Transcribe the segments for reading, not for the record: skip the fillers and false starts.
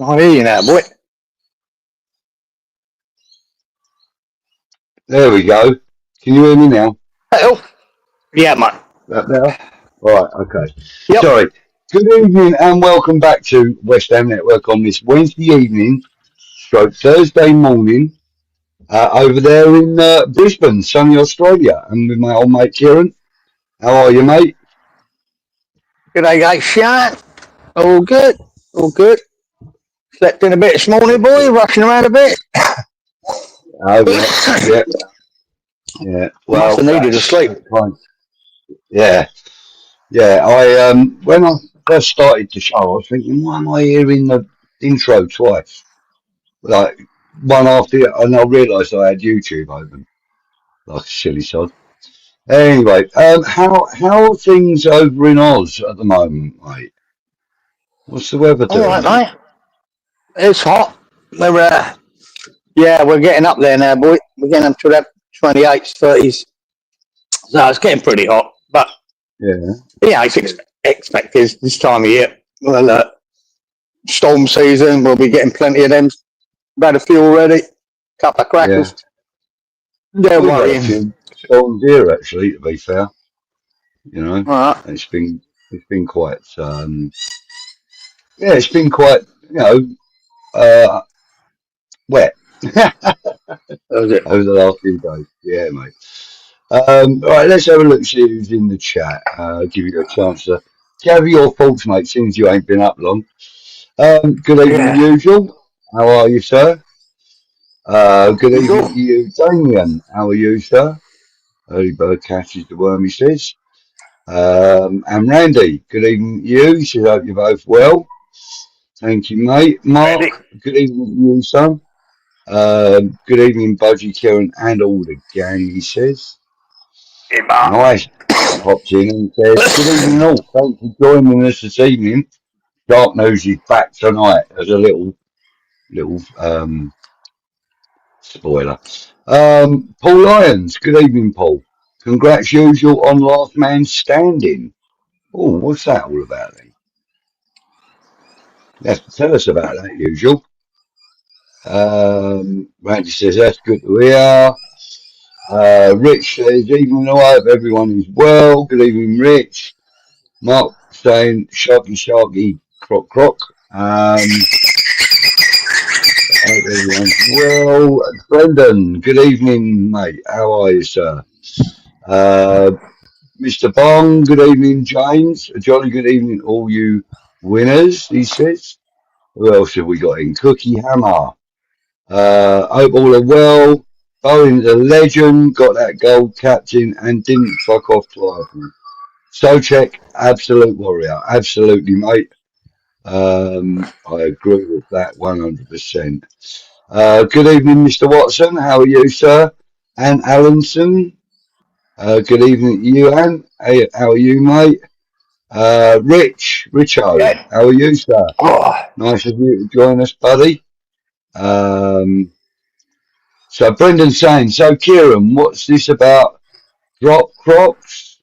I hear you now, boy. There we go. Can you hear me now? Hello? Yeah, mate. That better? Right, okay. Yep. Sorry. Good evening and welcome back to West Ham Network on this Wednesday evening, stroke Thursday morning, over there in Brisbane, sunny Australia. And with my old mate Kieran. How are you, mate? G'day, guys. Sharon. All good. All good. Slept in a bit this morning, boy. Rushing around a bit. Yeah. Yeah. Well, I needed to sleep. Fine. Yeah. Yeah. I when I first started the show, I was thinking, why am I hearing the intro twice? Like one after the other, and I realised I had YouTube open. Like a silly sod. Anyway, how are things over in Oz at the moment, mate? What's the weather doing? All right, mate. It's hot. We're we're getting up there now, boy. We're getting up to that 28s, 30s. So it's getting pretty hot. But yeah, it's expected this time of year. Well, storm season, we'll be getting plenty of them. We've had a few already. Couple of crackers. Don't worry. Storms here, actually, to be fair. You know, right. It's been quite it's been quite, wet over the last few days. Yeah, mate. Right, let's have a look, see who's in the chat. Give you a chance to gather your thoughts, mate, since you ain't been up long. Good evening, usual. How are you, sir? Good evening to you, Damien. How are you, sir? Early bird catches the worm, he says. And Randy, good evening to you. He says, hope you're both well. Thank you, mate. Mark, good evening to you, son. Good evening, Budgie Cieran and all the gang, he says. Hey, Mark. Nice. Pops in and says, good evening all. Thanks for joining us this evening. Dark News is back tonight as a little spoiler. Paul Lyons, good evening, Paul. Congrats, usual, on Last Man Standing. Oh, what's that all about then? You have to tell us about that, usual. Randy says, that's good to hear. Rich says, evening, I hope everyone is well. Good evening, Rich. Mark saying, sharky, croc. Everyone's well. Brendan, good evening, mate. How are you, sir? Mr. Bong, good evening, James. A jolly good evening, all you winners, he says. Who else have we got in? Cookie Hammer. Hope all are well. Bowen's a legend, got that gold captain and didn't fuck off twice. Sochek, absolute warrior. Absolutely, mate. I agree with that 100%. Good evening, Mr. Watson. How are you, sir? Ann Allenson. Good evening to you, Ann. Hey, how are you, mate? Richo. How are you, sir? Nice of you to join us, buddy. So Brendan's saying, so Kieran, what's this about drop crocs?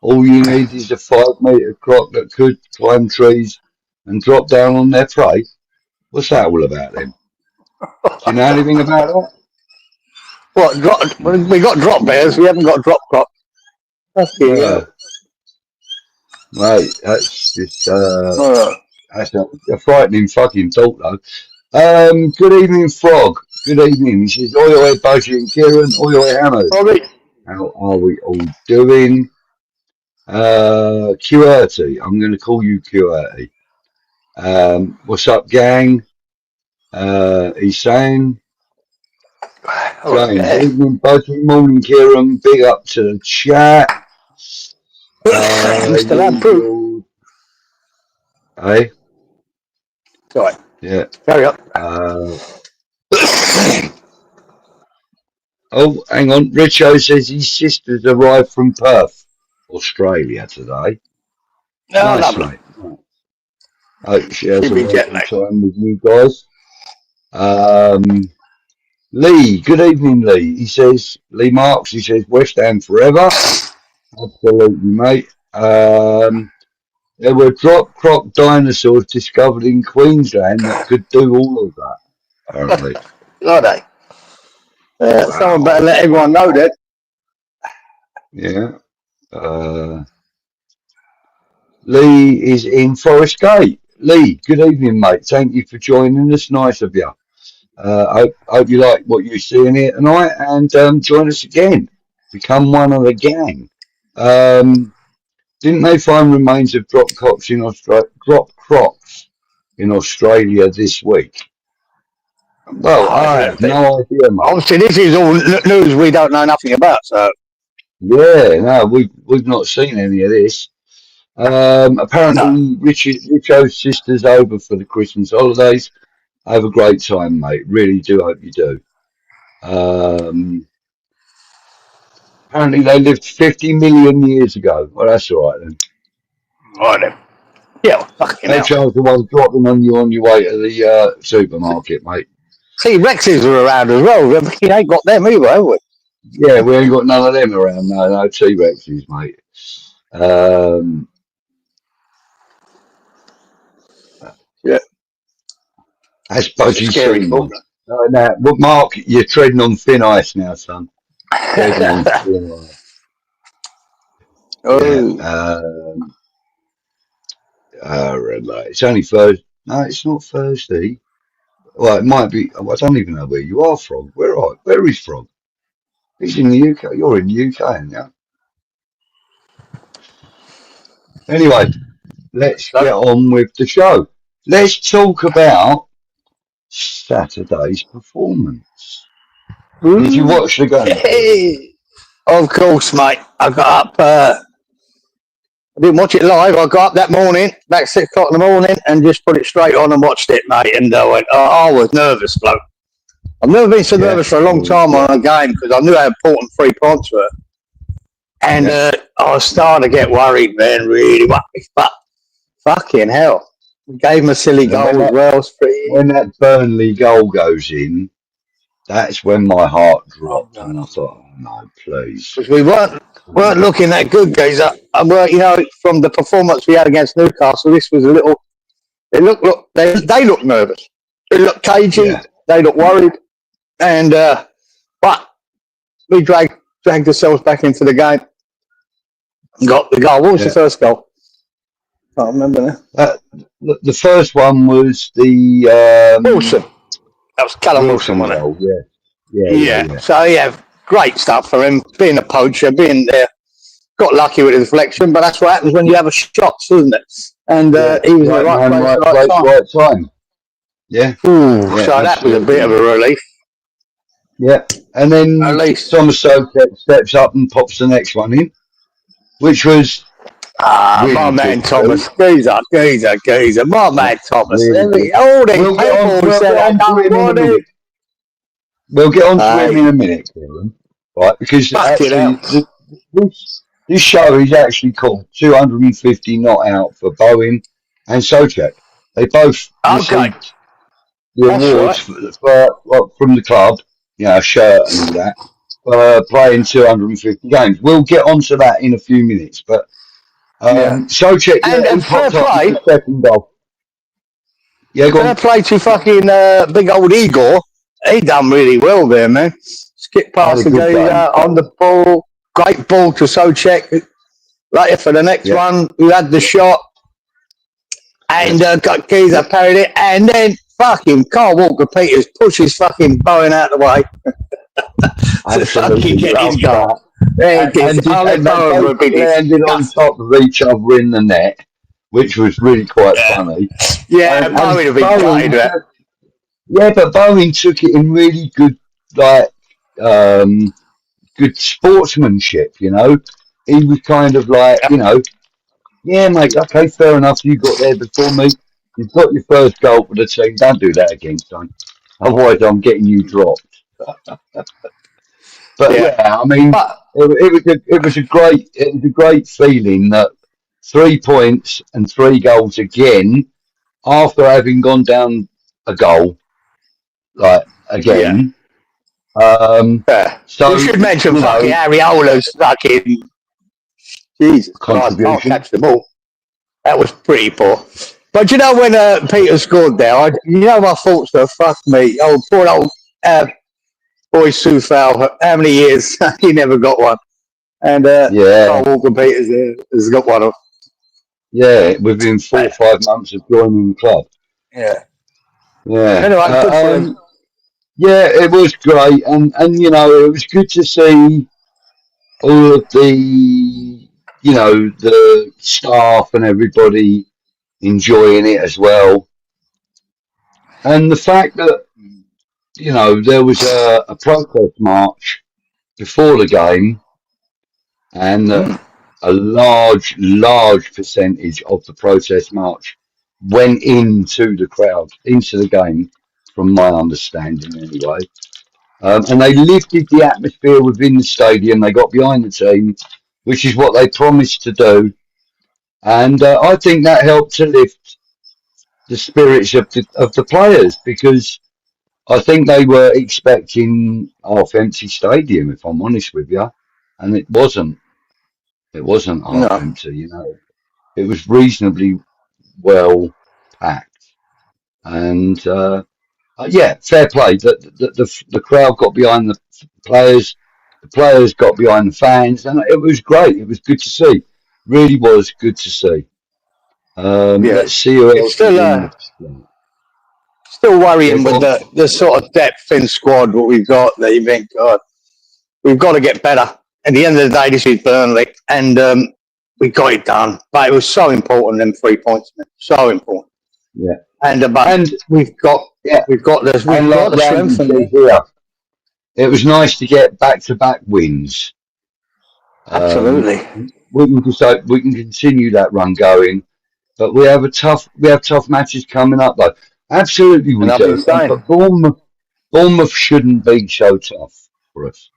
All you need is a 5 metre croc that could climb trees and drop down on their prey. What's that all about then? Do you know anything about that? What? We got drop bears. We haven't got drop crop. Mate, that's just that's a frightening fucking thought though. Good evening, Frog. Good evening. He says, oi oi Budgie and Kieran, oi oi Hammers. How are we all doing? 𝗙𝗢𝗥, I'm gonna call you 𝗙𝗢𝗥. What's up, gang? He's saying James, evening Budgie, morning Kieran, big up to the chat. Mr. Lamproof. Hey? Sorry. Yeah. Carry on. Oh, hang on. Richo says his sister's arrived from Perth, Australia today. Oh, nice, lovely. Mate. Hope she has a wonderful time with you guys. Lee, good evening, Lee. He says, Lee Marks, he says, West Ham forever. Absolutely, mate. There were drop crop dinosaurs discovered in Queensland that could do all of that, apparently. Are they? Wow. Someone better let everyone know that. Yeah. Lee is in Forest Gate. Lee, good evening, mate. Thank you for joining us. Nice of you. Hope you like what you're seeing here tonight, and join us again. Become one of the gang. Didn't they find remains of drop crops in Australia this week? Well, I have no idea, mate. Obviously, this is all news we don't know nothing about. So yeah, no, we've not seen any of this. Apparently, Richo's sister's over for the Christmas holidays. Have a great time, mate. Really do hope you do. Apparently, they lived 50 million years ago. Well, that's all right then. Right then. Yeah, fucking hell. Charles, the one dropping on your way to the supermarket, mate. T-Rexes were around as well. We ain't got them either, have we? Yeah, we ain't got none of them around. No T-Rexes, mate. Yeah. That's Budgie Cieran. Now, Mark, you're treading on thin ice now, son. Treading on thin ice. It's only Thursday. No, it's not Thursday. Well, it might be. I don't even know where you are from. Where is Frog? He's in the UK. You're in the UK, aren't you? Anyway, let's get on with the show. Let's talk about Saturday's performance. Did you watch the game? Of course, mate. I got up. I didn't watch it live. I got up that morning, about 6 o'clock in the morning, and just put it straight on and watched it, mate. And I went, I was nervous, bloke. I've never been so nervous for a long time on a game because I knew how important 3 points were. And I was starting to get worried, man, really worried. But fucking hell. We gave him a silly goal as well. When that Burnley goal goes in, that's when my heart dropped. And I thought, oh, no, please. Because we weren't looking that good, guys. You know, from the performance we had against Newcastle, this was a little. They looked nervous. They looked cagey. Yeah. They looked worried, and but we dragged ourselves back into the game. Got the goal. What was the first goal? I can't remember now. The first one was the Wilson. That was 𝗙𝗢𝗥, wasn't it? Yeah. So great stuff for him. Being a poacher, being there, got lucky with his deflection, but that's what happens when you have a shot, isn't it? And he was in the right place, right time. Yeah. So that was a bit of a relief. Yeah, and then Thomas Souček steps up and pops the next one in, which was really my man Thomas. Geezer. My man Thomas. Really all these people said we'll get on to him in a minute, Kieran. Right, because actually this show is actually called 250 Not Out for Bowen and Souček. They both received the awards from the club, you know, a shirt and all that, for playing 250 games. We'll get on to that in a few minutes, but Souček, he popped up with the second goal. Yeah, go Fair on. play to fucking big old Igor. He done really well there, man. Skip past the guy on the ball. Great ball to Socek. Later for the next one, who had the shot. And got Kezar parried it. And then fucking 𝗙𝗢𝗥 pushes fucking Bowen out of the way. To fucking get his goal. And they both landed on top of each other in the net, which was really quite funny. Yeah, Bowen would have been gutted with that. Yeah, but Bowen took it in really good, like, good sportsmanship, you know. He was kind of like, you know, yeah, mate, okay, fair enough, you got there before me. You've got your first goal for the team. Don't do that again, son. Otherwise, I'm getting you dropped. But yeah, I mean, it was a great feeling that 3 points and 3 goals again after having gone down a goal, like again. So we should mention fucking Ariola's fucking Jesus Christ, can't catch the ball. That was pretty poor. But you know when Peter scored there, you know my thoughts were, fuck me, oh poor old boy 𝗙𝗢𝗥, how many years he never got one, and 𝗙𝗢𝗥 Peters has got one. Yeah, within 4 or 5 months of joining the club. Yeah. Anyway, yeah, it was great, and you know it was good to see all of the, you know, the staff and everybody enjoying it as well, and the fact that, you know, there was a protest march before the game, and a large percentage of the protest march went into the crowd, into the game, from my understanding anyway. And they lifted the atmosphere within the stadium. They got behind the team, which is what they promised to do. And I think that helped to lift the spirits of the players, because I think they were expecting half-empty stadium, if I'm honest with you, and it wasn't. It wasn't half-empty, you know. It was reasonably well packed, and yeah, fair play. The crowd got behind the players got behind the fans, and it was great. It was good to see. Really was good to see. Let's see who else. Still worrying with the sort of depth in squad what we've got. That you think, God, we've got to get better. At the end of the day, this is Burnley, and we got it done. But it was so important, them 3 points, man. So important. Yeah. And we've got the strength here. It was nice to get back-to-back wins. Absolutely. We can continue that run going, but we have tough matches coming up though. Absolutely, we do. But Bournemouth shouldn't be so tough for us.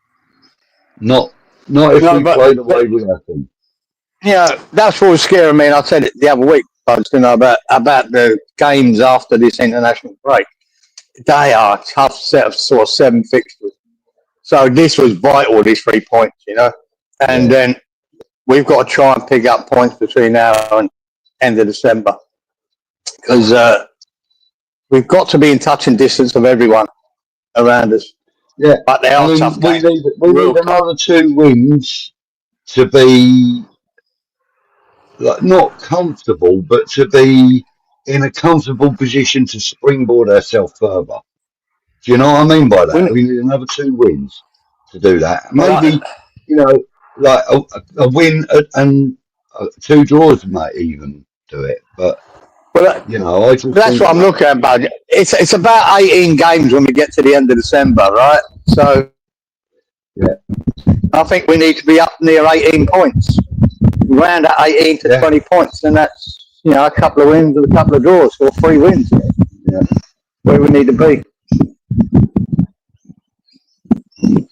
Not if we play the way we have to. Yeah, that's what was scaring me. And I said it the other week, you know, about the games after this international break. They are a tough set of sort of 7 fixtures. So this was vital, these 3 points, you know. And then we've got to try and pick up points between now and end of December. Because we've got to be in touch and distance of everyone around us. Yeah. But they are tough games. We need another 2 wins to be, like, not comfortable, but to be in a comfortable position to springboard ourselves further. Do you know what I mean by that? We need another 2 wins to do that. Maybe, you know, like a win and 2 draws might even do it. But you know, I just that's what I'm looking at, Budgie. It's about 18 games when we get to the end of December, right? So yeah, I think we need to be up near 18 points. Round at 18 to 20 points, and that's, you know, a couple of wins and a couple of draws, or 3 wins. Yeah, where we need to be.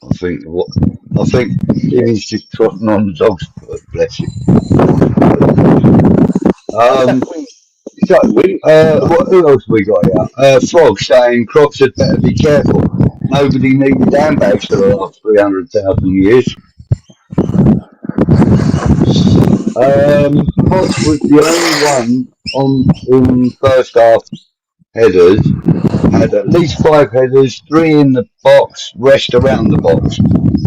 I think he's just trotting on the dog's foot, bless him. Who else we got here? Frog saying Crocs had better be careful. Nobody needed handbags for the last 300,000 years. Crocs was the only one in first half headers, had at least 5 headers, 3 in the box, rest around the box,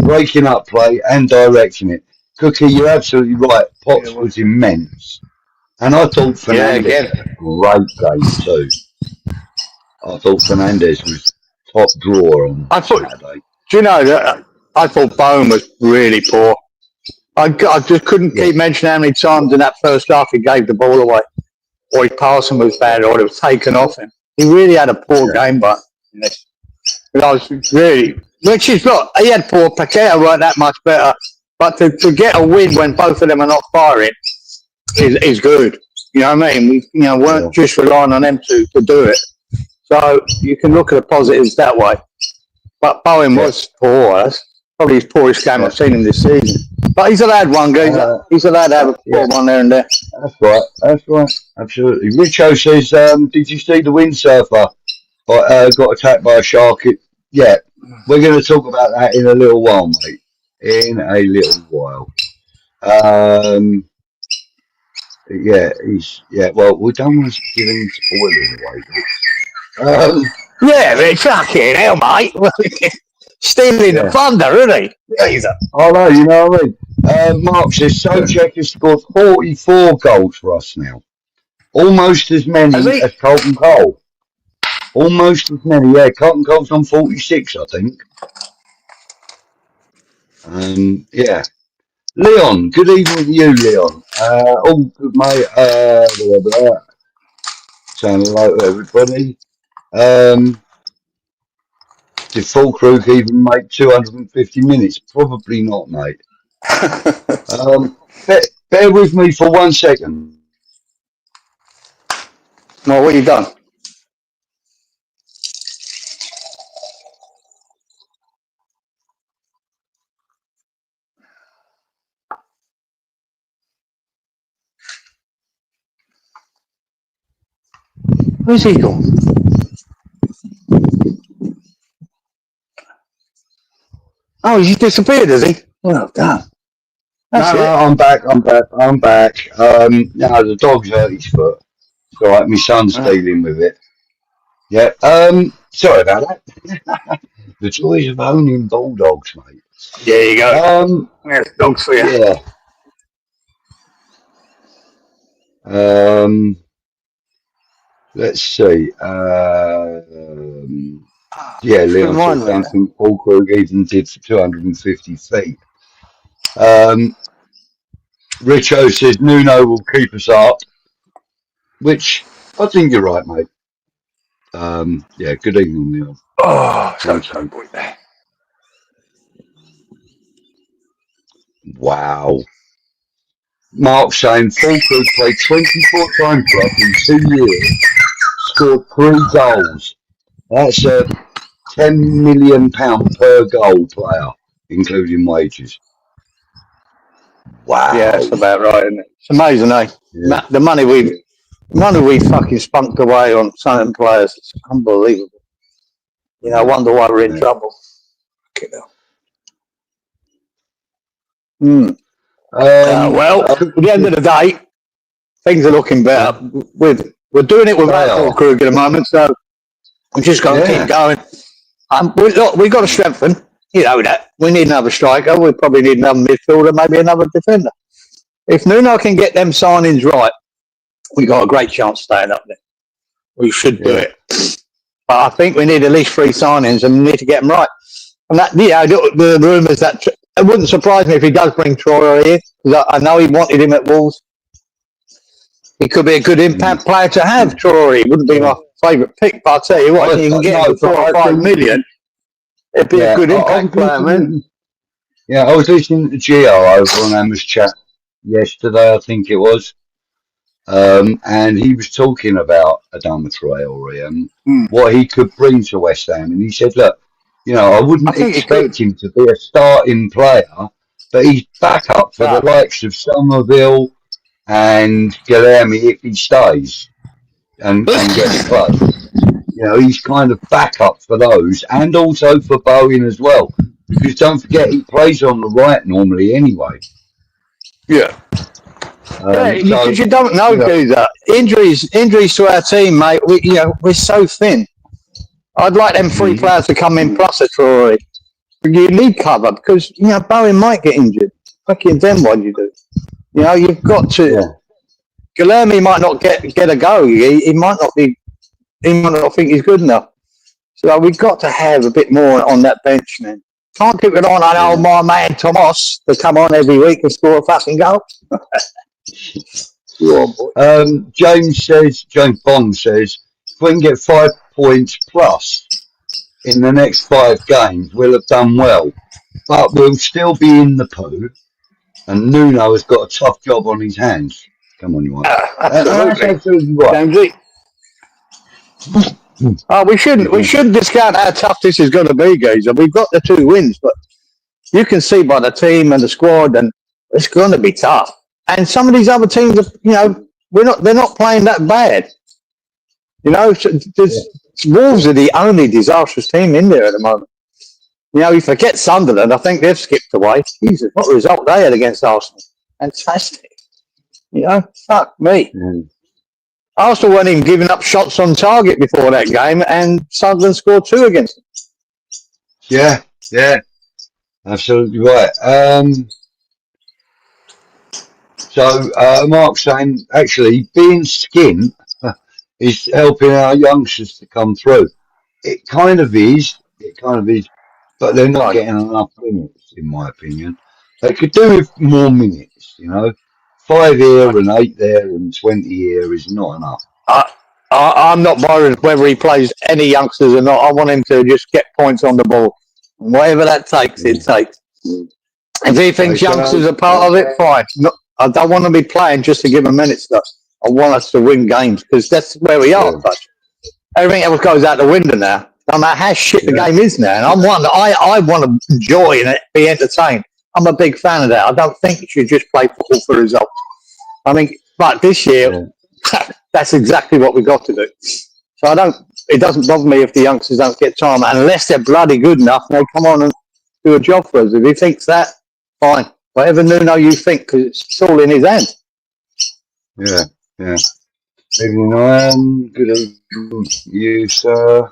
breaking up play and directing it. Cookie, you're absolutely right. Potts was immense. And I thought Fernandez had a great game too. I thought Fernandez was top drawer on Saturday. Do you know that I thought Bowen was really poor. I just couldn't keep mentioning how many times in that first half he gave the ball away, or his passing was bad, or it was taken off him. He really had a poor game, but I was really, which is not. He had poor. Paqueta weren't that much better, but to get a win when both of them are not firing is good. You know what I mean? We weren't just relying on them to do it. So you can look at the positives that way. But Bowen was poor. That's probably his poorest game I've seen him this season. But he's allowed one, geezer. He's allowed to have a poor one there and there. That's right. That's right. Absolutely. Richo says, did you see the windsurfer got attacked by a shark? Yeah. We're going to talk about that in a little while, mate. In a little while. Well, we don't want to give any spoilers away. But fucking hell, mate. Stealing the thunder, isn't he? Geezer. I know, you know what I mean? Mark says, Souček has scored 44 goals for us now. Almost as many as Carlton Cole. Almost as many, yeah. Carlton Cole's on 46, I think. Leon, good evening to you, Leon. All good, mate. Saying hello to everybody. Did Füllkrug even make 250 minutes? Probably not, mate. Bear with me for 1 second. Well, what have you done? Where's he gone? Oh, he's disappeared, has he? Well done. No, I'm back. The dog's hurt his foot. It's all right. My son's dealing with it. Yeah. Sorry about that. The joys of owning bulldogs, mate. There you go. There's dogs for you. Yeah. Let's see. Leon says, I think Füllkrug even did for 250 feet. Richo says Nuno will keep us up, which I think you're right, mate. Good evening, Neil. Oh, so boy there. Wow. Mark saying Füllkrug played 24 times for us in 2 years, scored 3 goals. That's a £10 million per goal player, including wages. Wow. Yeah, that's about right, isn't it? It's amazing, eh? Yeah. The money we fucking spunked away on certain players, it's unbelievable. I wonder why we're in trouble. Well, at the end of the day, things are looking better. We're doing it without Füllkrug at the moment, so we're just going to keep going. We've got to strengthen. You know that. We need another striker. We probably need another midfielder, maybe another defender. If Nuno can get them signings right, we got a great chance of staying up there. We should do it. But I think we need at least 3 signings and we need to get them right. And that, the rumours that it wouldn't surprise me if he does bring Traore in, because I know he wanted him at Wolves. He could be a good impact player to have, Traore. He wouldn't be my favourite pick, but I'll tell you what, if you can get him for 4 or 5 million, it'd be a good impact player, man. Yeah, I was listening to Gio over on Emma's chat yesterday, I think it was. And he was talking about Adama Traore and what he could bring to West Ham. And he said, look, I wouldn't expect him to be a starting player, but he's backup for the likes of Somerville and Guilherme if he stays and gets close. He's kind of backup for those and also for Bowen as well. Because don't forget, he plays on the right normally anyway. Yeah. Yeah, So, because you don't know, do that. Injuries to our team, mate. We're so thin. I'd like them three players to come in plus a Troy. You need cover because Bowen might get injured. Fucking then what do you do? You've got to. yeah. Guilherme might not get a go. He might not be. He might not think he's good enough. So we've got to have a bit more on that bench, man. Can't keep it on old my man Thomas to come on every week and score a fucking goal. James Bond says, if we can get 5 points plus in the next 5 games, we'll have done well. But we'll still be in the poo, and Nuno has got a tough job on his hands. Come on, you want? Absolutely right. We shouldn't discount how tough this is going to be, guys. We've got the 2 wins, but you can see by the team and the squad, and it's going to be tough. And some of these other teams, they're not playing that bad. Wolves are the only disastrous team in there at the moment. You forget Sunderland. I think they've skipped away. Jesus, what a result they had against Arsenal. Fantastic. Fuck me. Arsenal weren't even giving up shots on target before that game, and Sunderland scored 2 against them. Yeah, absolutely right. So Mark's saying, actually, being skint is helping our youngsters to come through. It kind of is, but they're not getting enough minutes, in my opinion. They could do with more minutes, 5 here and 8 there and 20 here is not enough. I'm not worried whether he plays any youngsters or not. I want him to just get points on the ball. Whatever that takes, it takes. If he thinks youngsters are part of it, fine. I don't want to be playing just to give him minutes, though. I want us to win games because that's where we are. But everything else goes out the window now. No matter how shit the game is now. And I want to enjoy and be entertained. I'm a big fan of that. I don't think you should just play football for results. But this year, that's exactly what we've got to do. So it doesn't bother me if the youngsters don't get time unless they're bloody good enough and they come on and do a job for us. If he thinks that, fine. Whatever Nuno you think, because it's all in his hands. Yeah. Good evening, you, sir.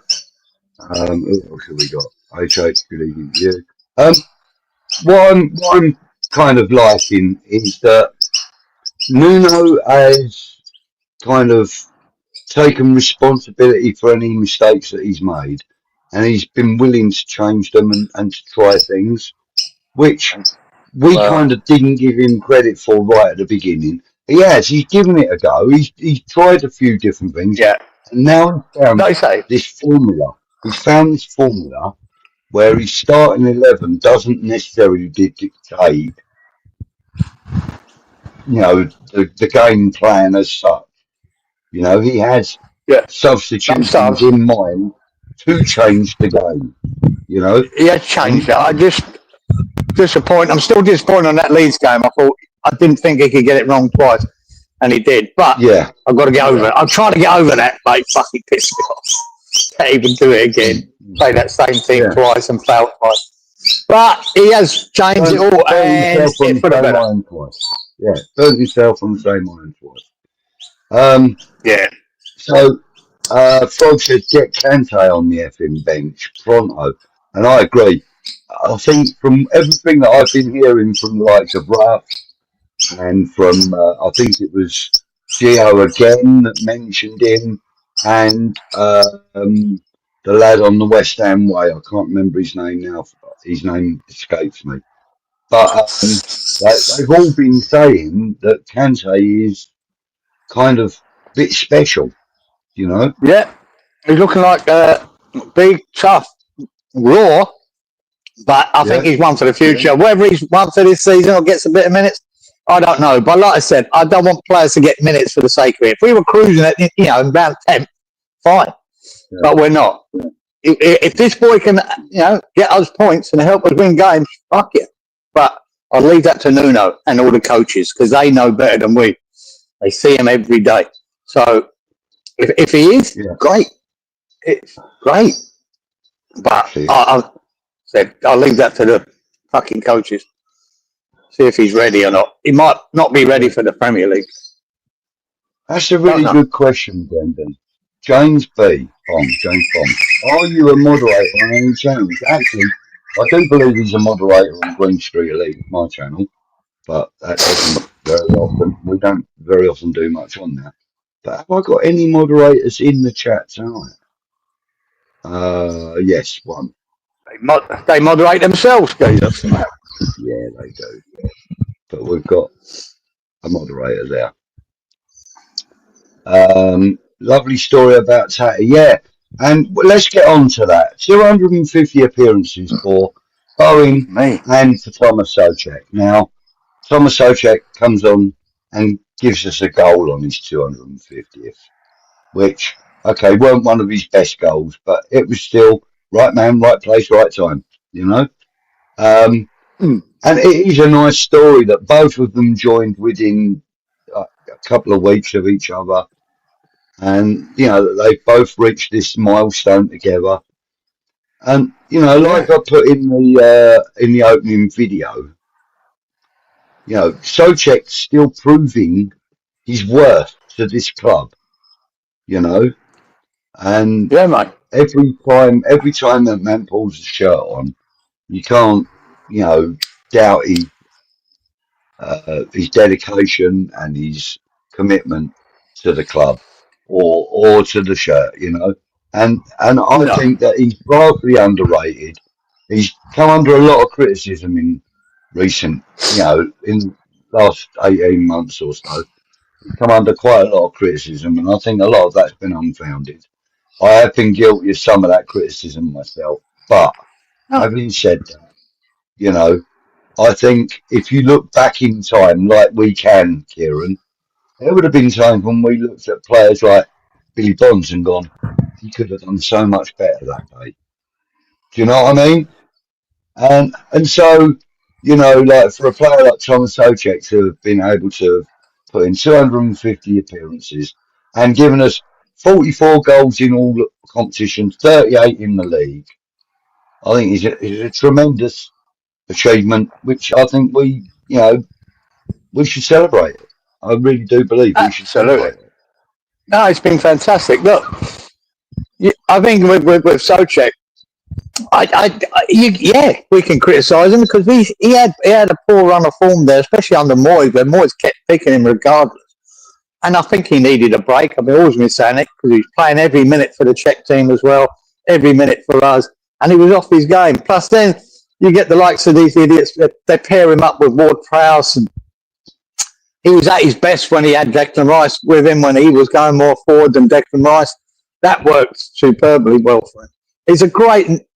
What have we got? HH, good evening to you. What I'm kind of liking is that Nuno has kind of taken responsibility for any mistakes that he's made, and he's been willing to change them and to try things, which we kind of didn't give him credit for right at the beginning. He has. He's given it a go. He's tried a few different things. Yeah. And now he's found this formula. He's found this formula where his starting 11 doesn't necessarily dictate, the game plan as such. He has substitutions in mind to change the game. He has changed it. I'm still disappointed on that Leeds game. I didn't think he could get it wrong twice, and he did. But I've got to get over it. I'm trying to get over that, mate. Fucking pissed me off. Can't even do it again. Play that same team twice and fail twice. But he has changed it all, and it's for the better. Burnt himself on the same iron twice. So, Frog said, get Kante on the effing bench pronto. And I agree. I think from everything that I've been hearing from the likes of Ruff and from, I think it was Gio again that mentioned him, and the lad on the West Ham way, I can't remember his name now, his name escapes me. But they've all been saying that Kante is kind of a bit special, Yeah, he's looking like big, tough, raw, but I think he's one for the future. Whether he's one for this season or gets a bit of minutes, I don't know. But like I said, I don't want players to get minutes for the sake of it. If we were cruising at, around 10th, fine. But we're not. If this boy can, get us points and help us win games, fuck it. But I'll leave that to Nuno and all the coaches because they know better than we. They see him every day. So if he is, great. It's great. But I'll leave that to the fucking coaches. see if he's ready or not. He might not be ready for the Premier League. That's a really good question, Brendan. James B. James Bond. Are you a moderator on any channels? Actually, I do believe he's a moderator on Green Street Elite, my channel, but that doesn't very often. We don't very often do much on that. But have I got any moderators in the chat tonight? Yes, one. They moderate themselves, guys. Yeah, they do. But we've got a moderator there. Lovely story about Tatty. Yeah, and let's get on to that. 250 appearances for Bowen and for Thomas Souček. Now, Thomas Souček comes on and gives us a goal on his 250th, which, okay, weren't one of his best goals, but it was still right man, right place, right time, you know? And it is a nice story that both of them joined within a couple of weeks of each other. And, you know, they've both reached this milestone together. And, you know, like I put in the opening video, you know, Souček's still proving his worth to this club, you know. And every time that man pulls his shirt on, you can't, you know, doubt his dedication and his commitment to the club or to the shirt, you know. And I think that he's vastly underrated. He's come under a lot of criticism in recent, you know, in the last 18 months or so. He's come under quite a lot of criticism, and I think a lot of that's been unfounded. I have been guilty of some of that criticism myself, but having said that, you know, I think if you look back in time, like we can, Kieran, there would have been times when we looked at players like Billy Bonds and gone, he could have done so much better that day. Do you know what I mean? And so, you know, like for a player like Thomas Souček to have been able to put in 250 appearances and given us 44 goals in all competitions, 38 in the league, I think is a tremendous achievement, which I think we should celebrate it. I really do believe we should celebrate it. No, it's been fantastic. Look, I think with Souček, we can criticise him because he had a poor run of form there, especially under Moyes, where Moyes kept picking him regardless. And I think he needed a break. I've always been saying it because he's playing every minute for the Czech team as well, every minute for us, and he was off his game. Plus, then you get the likes of these idiots. They pair him up with Ward-Prowse, and he was at his best when he had Declan Rice with him, when he was going more forward than Declan Rice. That worked superbly well for him. He's a great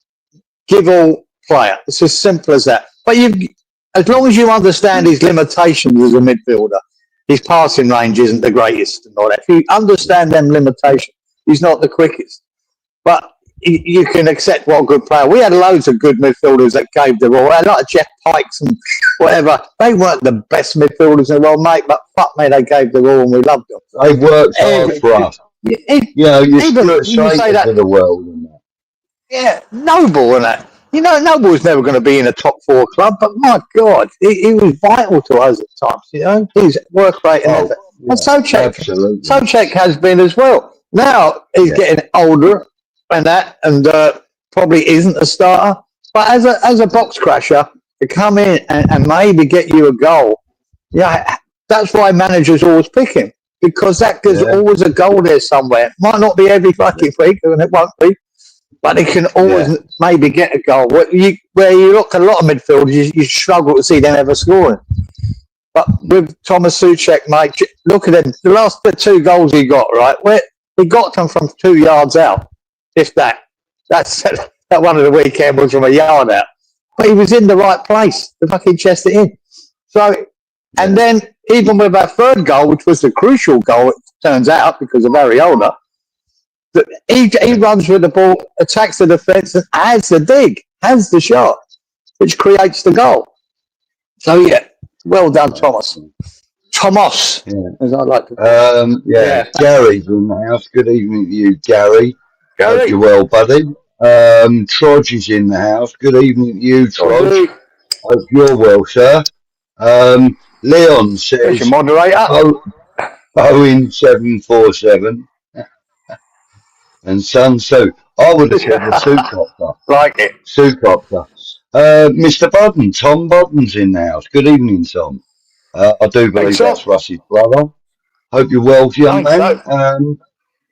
give-all player. It's as simple as that. But as long as you understand his limitations as a midfielder, his passing range isn't the greatest and all that. If you understand them limitations, he's not the quickest. But you can accept what a good player. We had loads of good midfielders that gave their all. Like Jeff Pikes and whatever. They weren't the best midfielders in the world, mate, but fuck me, they gave their all and we loved them. They worked hard for us. You say that to the world and that. Yeah, Noble and that. You know, Noble was never going to be in a top 4 club, but my God, he was vital to us at times. You know, his work rate and everything. Yeah, and Souček has been as well. Now he's getting older and that, and probably isn't a starter. But as a box crasher to come in and maybe get you a goal, that's why managers always pick him, because there's always a goal there somewhere. Might not be every fucking week, and it won't be. But he can always maybe get a goal. Where you look at a lot of midfielders, you struggle to see them ever scoring. But with Thomas Souček, mate, look at him. The last 2 goals he got, right? Where he got them from 2 yards out, if that. That one of the weekend was from a yard out. But he was in the right place to fucking chest it in. So, and then even with our 3rd goal, which was the crucial goal, it turns out, because of Ariola, he runs with the ball, attacks the defence, and has the dig, has the shot, which creates the goal. So well done, Thomas. Thomas, as I like to call him. Gary's in the house. Good evening to you, Gary. Hope you're well, buddy. Trodge is in the house. Good evening to you, Trodge. Hope you're well, sir. Leon Who's says your moderator? Boeing 747 and Sun Tzu. I would have said the 𝗙𝗢𝗥. Like it. 𝗙𝗢𝗥. Mr. Budden, Tom Budden's in the house. Good evening, Tom. I do believe that's Russ's brother. Hope you're well, young man.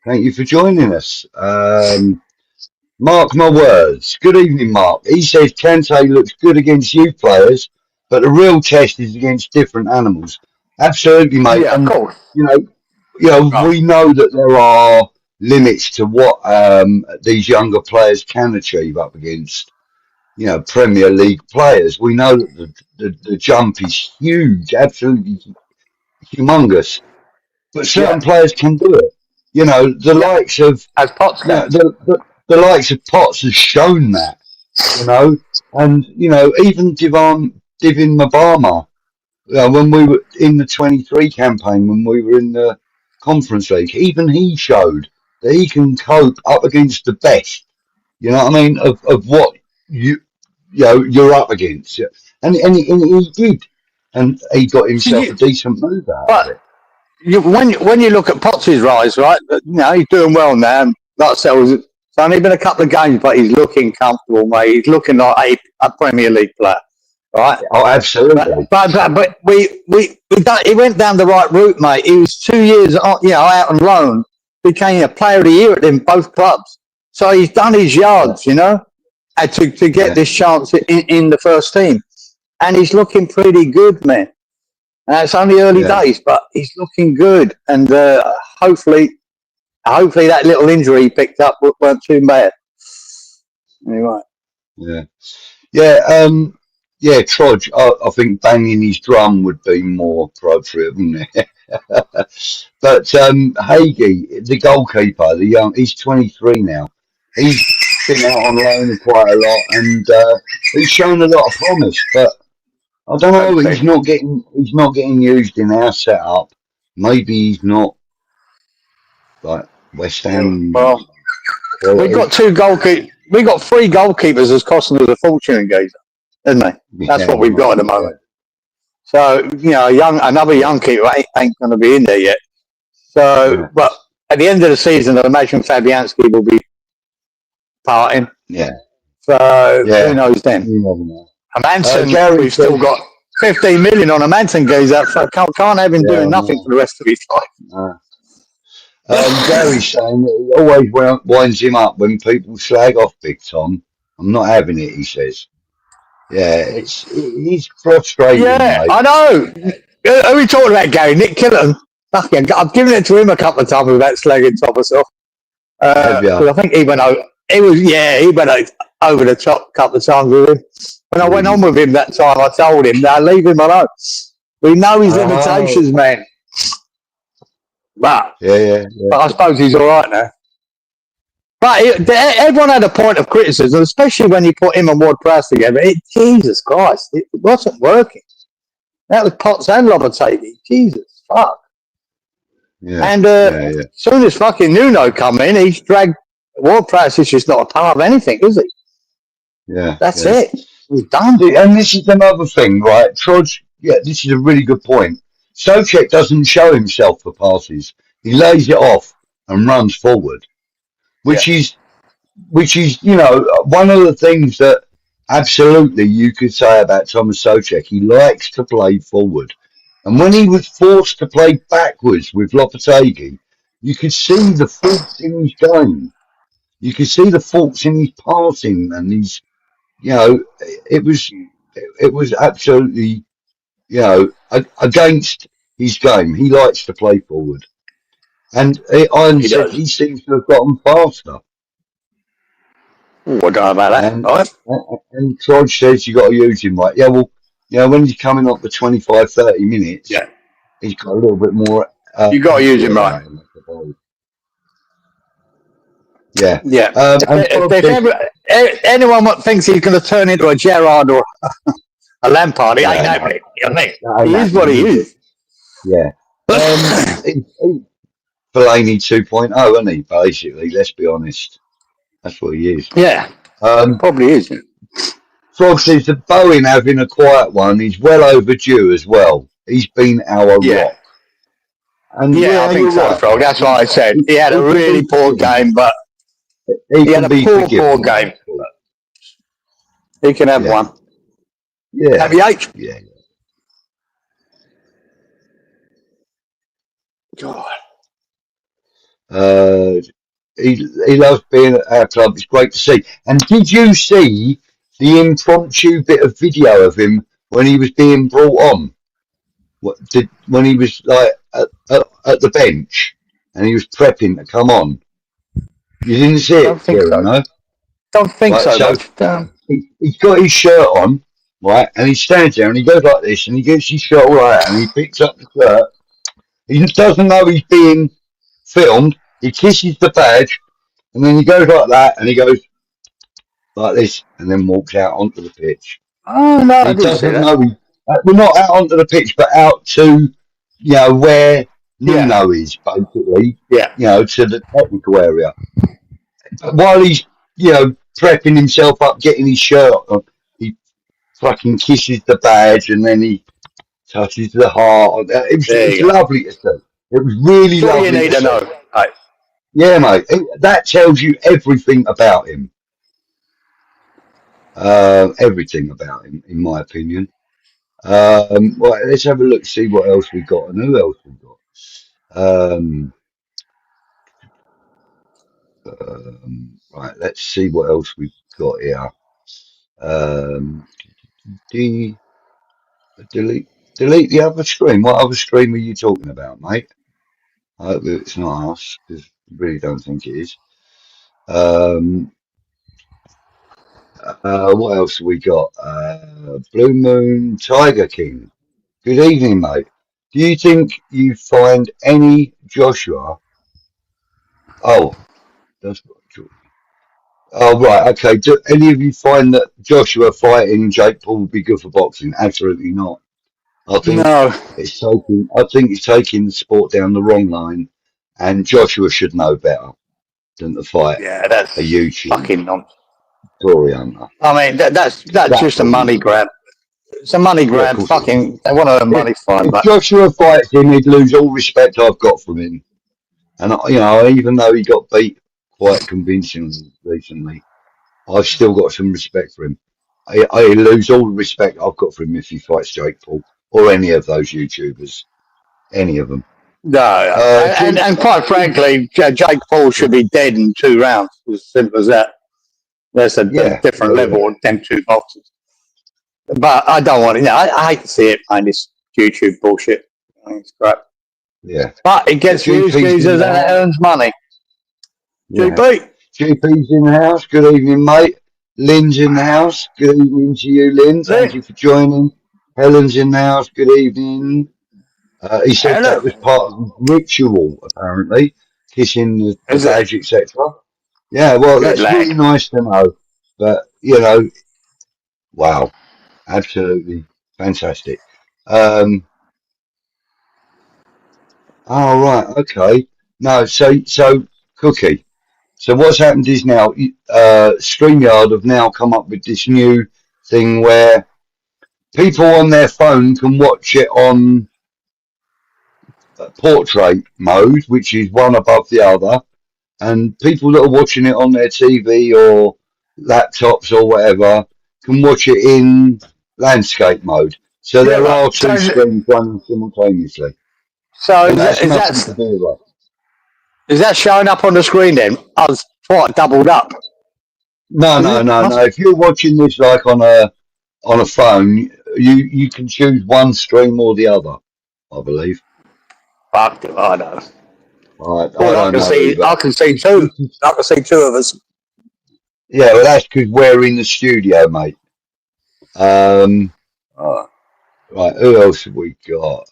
Thank you for joining us. Mark my words. Good evening, Mark. He says Kante looks good against youth players, but the real test is against different animals. Absolutely, mate. Yeah, and of course. We know that there are limits to what these younger players can achieve up against, Premier League players. We know that the jump is huge, absolutely humongous. But certain players can do it. The likes of as Potts can. The likes of Potts has shown that. And even Divin Mabama, when we were in the 23 campaign, when we were in the Conference League, even he showed that he can cope up against the best. You know what I mean? Of what you're up against, and he did, and he got himself a decent move out of it. When you look at Potts' rise, right? He's doing well now. Like I said, it's only been a couple of games, but he's looking comfortable, mate. He's looking like a Premier League player, right? Oh, absolutely. But he went down the right route, mate. He was 2 years, out on loan, became a player of the year at both clubs. So he's done his yards, and to get this chance in the first team, and he's looking pretty good, man. It's only early days, but he's looking good, and hopefully that little injury he picked up weren't too bad. Anyway. Trudge. I think banging his drum would be more appropriate, wouldn't it? But Hagee, the goalkeeper, he's 23 now. He's been out on loan quite a lot, and he's shown a lot of promise, but I don't know. He's not getting used in our setup. Maybe he's not like West Ham. Well, we got 3 goalkeepers that's costing us a fortune in Gaza, isn't they? That's what we've got at the moment. So another young keeper ain't going to be in there yet. So, but at the end of the season, I imagine 𝗙𝗢𝗥 will be parting. Yeah. So who knows then? You never know. Manson, we've still got 15 million on a Manson geezer. So can't have him doing nothing for the rest of his life. Gary's saying that it always winds him up when people slag off Big Tom. I'm not having it, he says. Yeah, he's frustrating. Yeah, mate. I know. Who are we talking about, Gary? Nick Killen? I've given it to him a couple of times about slagging Thomas off. Because I think he went over the top a couple of times with him. When I went on with him that time, I told him, "Now leave him alone. We know his limitations, man." But but I suppose he's all right now. But everyone had a point of criticism, especially when you put him and Ward-Prowse together. Jesus Christ, it wasn't working. That was Potts and 𝗙𝗢𝗥. Jesus fuck. And as soon as fucking Nuno come in, he's dragged Ward-Prowse. Is just not a part of anything, is he? Yeah, that's it. We're done. And this is another thing, right? Trudge, this is a really good point. Souček doesn't show himself for passes. He lays it off and runs forward, which is one of the things that absolutely you could say about Thomas Souček. He likes to play forward. And when he was forced to play backwards with 𝗙𝗢𝗥, you could see the faults in his game. You could see the faults in his passing, and his, it was absolutely, against his game. He likes to play forward, and he seems to have gotten faster. I don't know about that. And Trudge says you got to use him right. Yeah, well, when he's coming up for 25, 30 minutes, he's got a little bit more. You got to use him right. Yeah. If anyone thinks he's going to turn into a Gerrard or a Lampard, he ain't happening. He is what he is. Yeah. Fellaini 2.0, isn't he? Basically, let's be honest. That's what he is. Yeah. Probably is. Frog says that Bowen having a quiet one is well overdue as well. He's been our rock. And yeah, I think you're so, right. Frog. That's what I said. He had a really poor game, but he had can a be poor forgiven. game. He can have one. Yeah. 𝗕𝗢𝗥. Yeah. God. He loves being at our club. It's great to see. And did you see the impromptu bit of video of him when he was being brought on? When he was like at the bench and he was prepping to come on? You didn't see Don't it, think Kieran, so. no? Don't think Right, so, so but he's got his shirt on, right, and he stands there and he goes like this and he gets his shirt all right and he picks up the shirt. He doesn't know he's being filmed. He kisses the badge and then he goes like that and he goes like this and then walks out onto the pitch. oh no, And I he didn't see doesn't that. know we're not out onto the pitch, but out to where Nuno is basically. Yeah. To the technical area. But while he's prepping himself up, getting his shirt on, he fucking kisses the badge and then he touches the heart. It's There you go. lovely to see. It was really That's all you lovely need to to see. know. Right. Yeah, mate. That tells you everything about him. Everything about him, in my opinion. Right, let's have a look, see what else we got and who else we got. Right, let's see what else we've got here. Delete the other screen. What other screen were you talking about, mate? I hope it's not us, because I really don't think it is. What else have we got? Blue Moon Tiger King. Good evening, mate. Do you think you find any Joshua? Oh, that's oh right, okay. Do any of you find that Joshua fighting Jake Paul would be good for boxing? Absolutely not. I think No. it's taking the sport down the wrong line, and Joshua should know better than to fight Yeah, that's a YouTube fucking nonsense. glory hunter. I mean, that's just a money grab. It's a money Yeah, of grab. course it is. Fucking, they want to earn money fine, If but Joshua fights him, he'd lose all respect I've got from him. And even though he got beat quite convincingly recently, I've still got some respect for him. I lose all the respect I've got for him if he fights Jake Paul or any of those YouTubers, any of them. no. And quite frankly, Jake Paul should be dead in 2 rounds. As simple as that. That's a different level of them two boxers. But I don't want it. I hate to see it, man. This YouTube bullshit. I think it's crap. Yeah. But it gets views, users, and it earns money. Yeah. GP's in the house. Good evening, mate. Lynn's in the house. Good evening to you, Lynn. Thank you for joining. Helen's in the house. Good evening. He said that was part of the ritual, apparently, kissing the badge, etc. Yeah, well, that's really nice to know. But, wow, absolutely fantastic. Oh, right, okay. No, so Cookie. So what's happened is now, StreamYard have now come up with this new thing where people on their phone can watch it on portrait mode, which is one above the other, and people that are watching it on their TV or laptops or whatever can watch it in landscape mode. So there are 2 screens running simultaneously. So and that's nothing to do with it. Is that showing up on the screen then? I was quite doubled up. No. If you're watching this like on a phone, you can choose one stream or the other, I believe. Fuck, I know. I can see 2. I can see 2 of us. Yeah, well, that's because we're in the studio, mate. Right, who else have we got?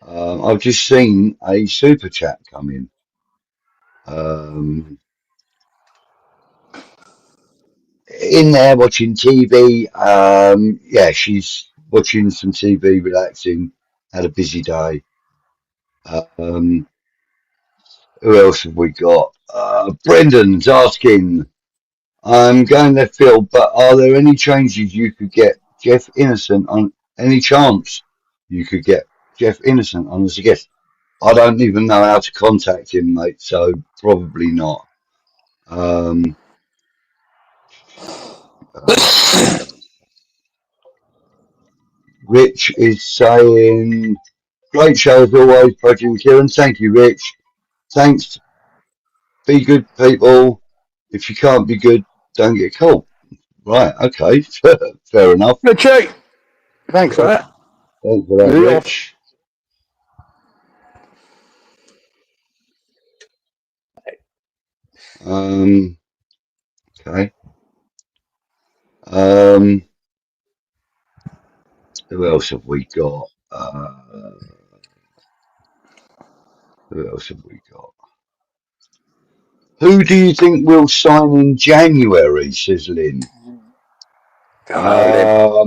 I've just seen a super chat come in. In there watching TV. Yeah, she's watching some TV, relaxing. Had a busy day. Who else have we got? Brendan's asking, I'm going left field, but are there any changes you could get Jeff Innocent on? Any chance you could get Jeff Innocent on as a guest? I don't even know how to contact him, mate, so probably not. Rich is saying, great show as always, Budgie and Cieran. Thank you, Rich. Thanks. Be good, people. If you can't be good, don't get caught. Right, okay. Fair enough. Richie, thanks for that. Thanks for that, Rich. Okay. Who else have we got? Who else have we got? Who do you think will sign in January, says Lynn? I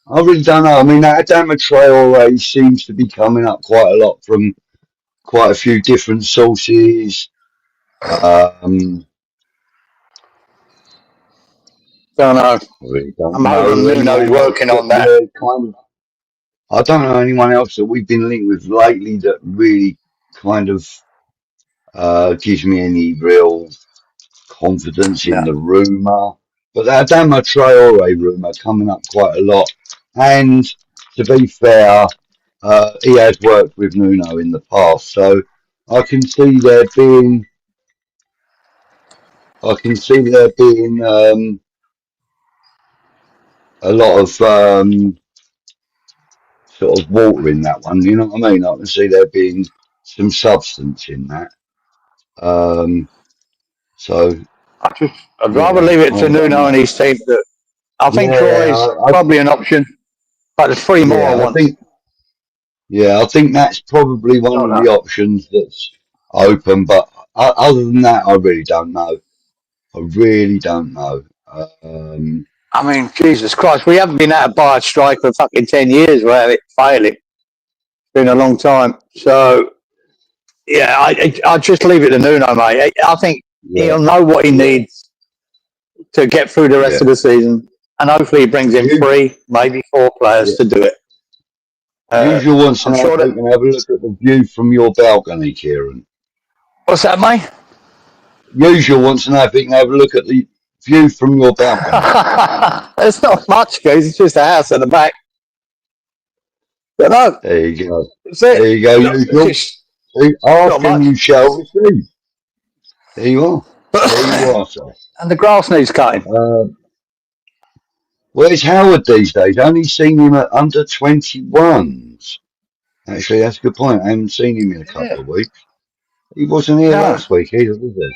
really don't know. I mean, 𝗙𝗢𝗥 seems to be coming up quite a lot from quite a few different sources. Don't know. Really don't I'm know. hoping Nuno's working on that. Yeah, kind of. I don't know anyone else that we've been linked with lately that really kind of gives me any real confidence in the rumour. But that 𝗙𝗢𝗥 rumour coming up quite a lot. And to be fair, he has worked with Nuno in the past, so I can see there being a lot of sort of water in that one. You know what I mean? I can see there being some substance in that. So I'd rather leave it to Nuno and his team. I think Troy's probably an option, but there's three more I want. I think that's probably one of the options that's open. But other than that, I really don't know. I really don't know. I mean, Jesus Christ, we haven't been able to buy a striker for fucking 10 years without it failing. It's been a long time. So, yeah, I'll just leave it to Nuno, mate. I think he'll know what he needs to get through the rest of the season. And hopefully he brings in 3, maybe 4 players to do it. Usual wants to know if you can have a look at the view from your balcony, Cieran. What's that, mate? Usual wants to know if you can have a look at the view from your balcony. It's not much, guys. It's just a house at the back. But no. There you go. That's it. There you go, Usual. Ask and you shall receive. There you are. There you are, sir. And the grass needs cutting. Where's Howard these days? Only seen him at under 21s. Actually, that's a good point. I haven't seen him in a couple of weeks. He wasn't here last week either, was he?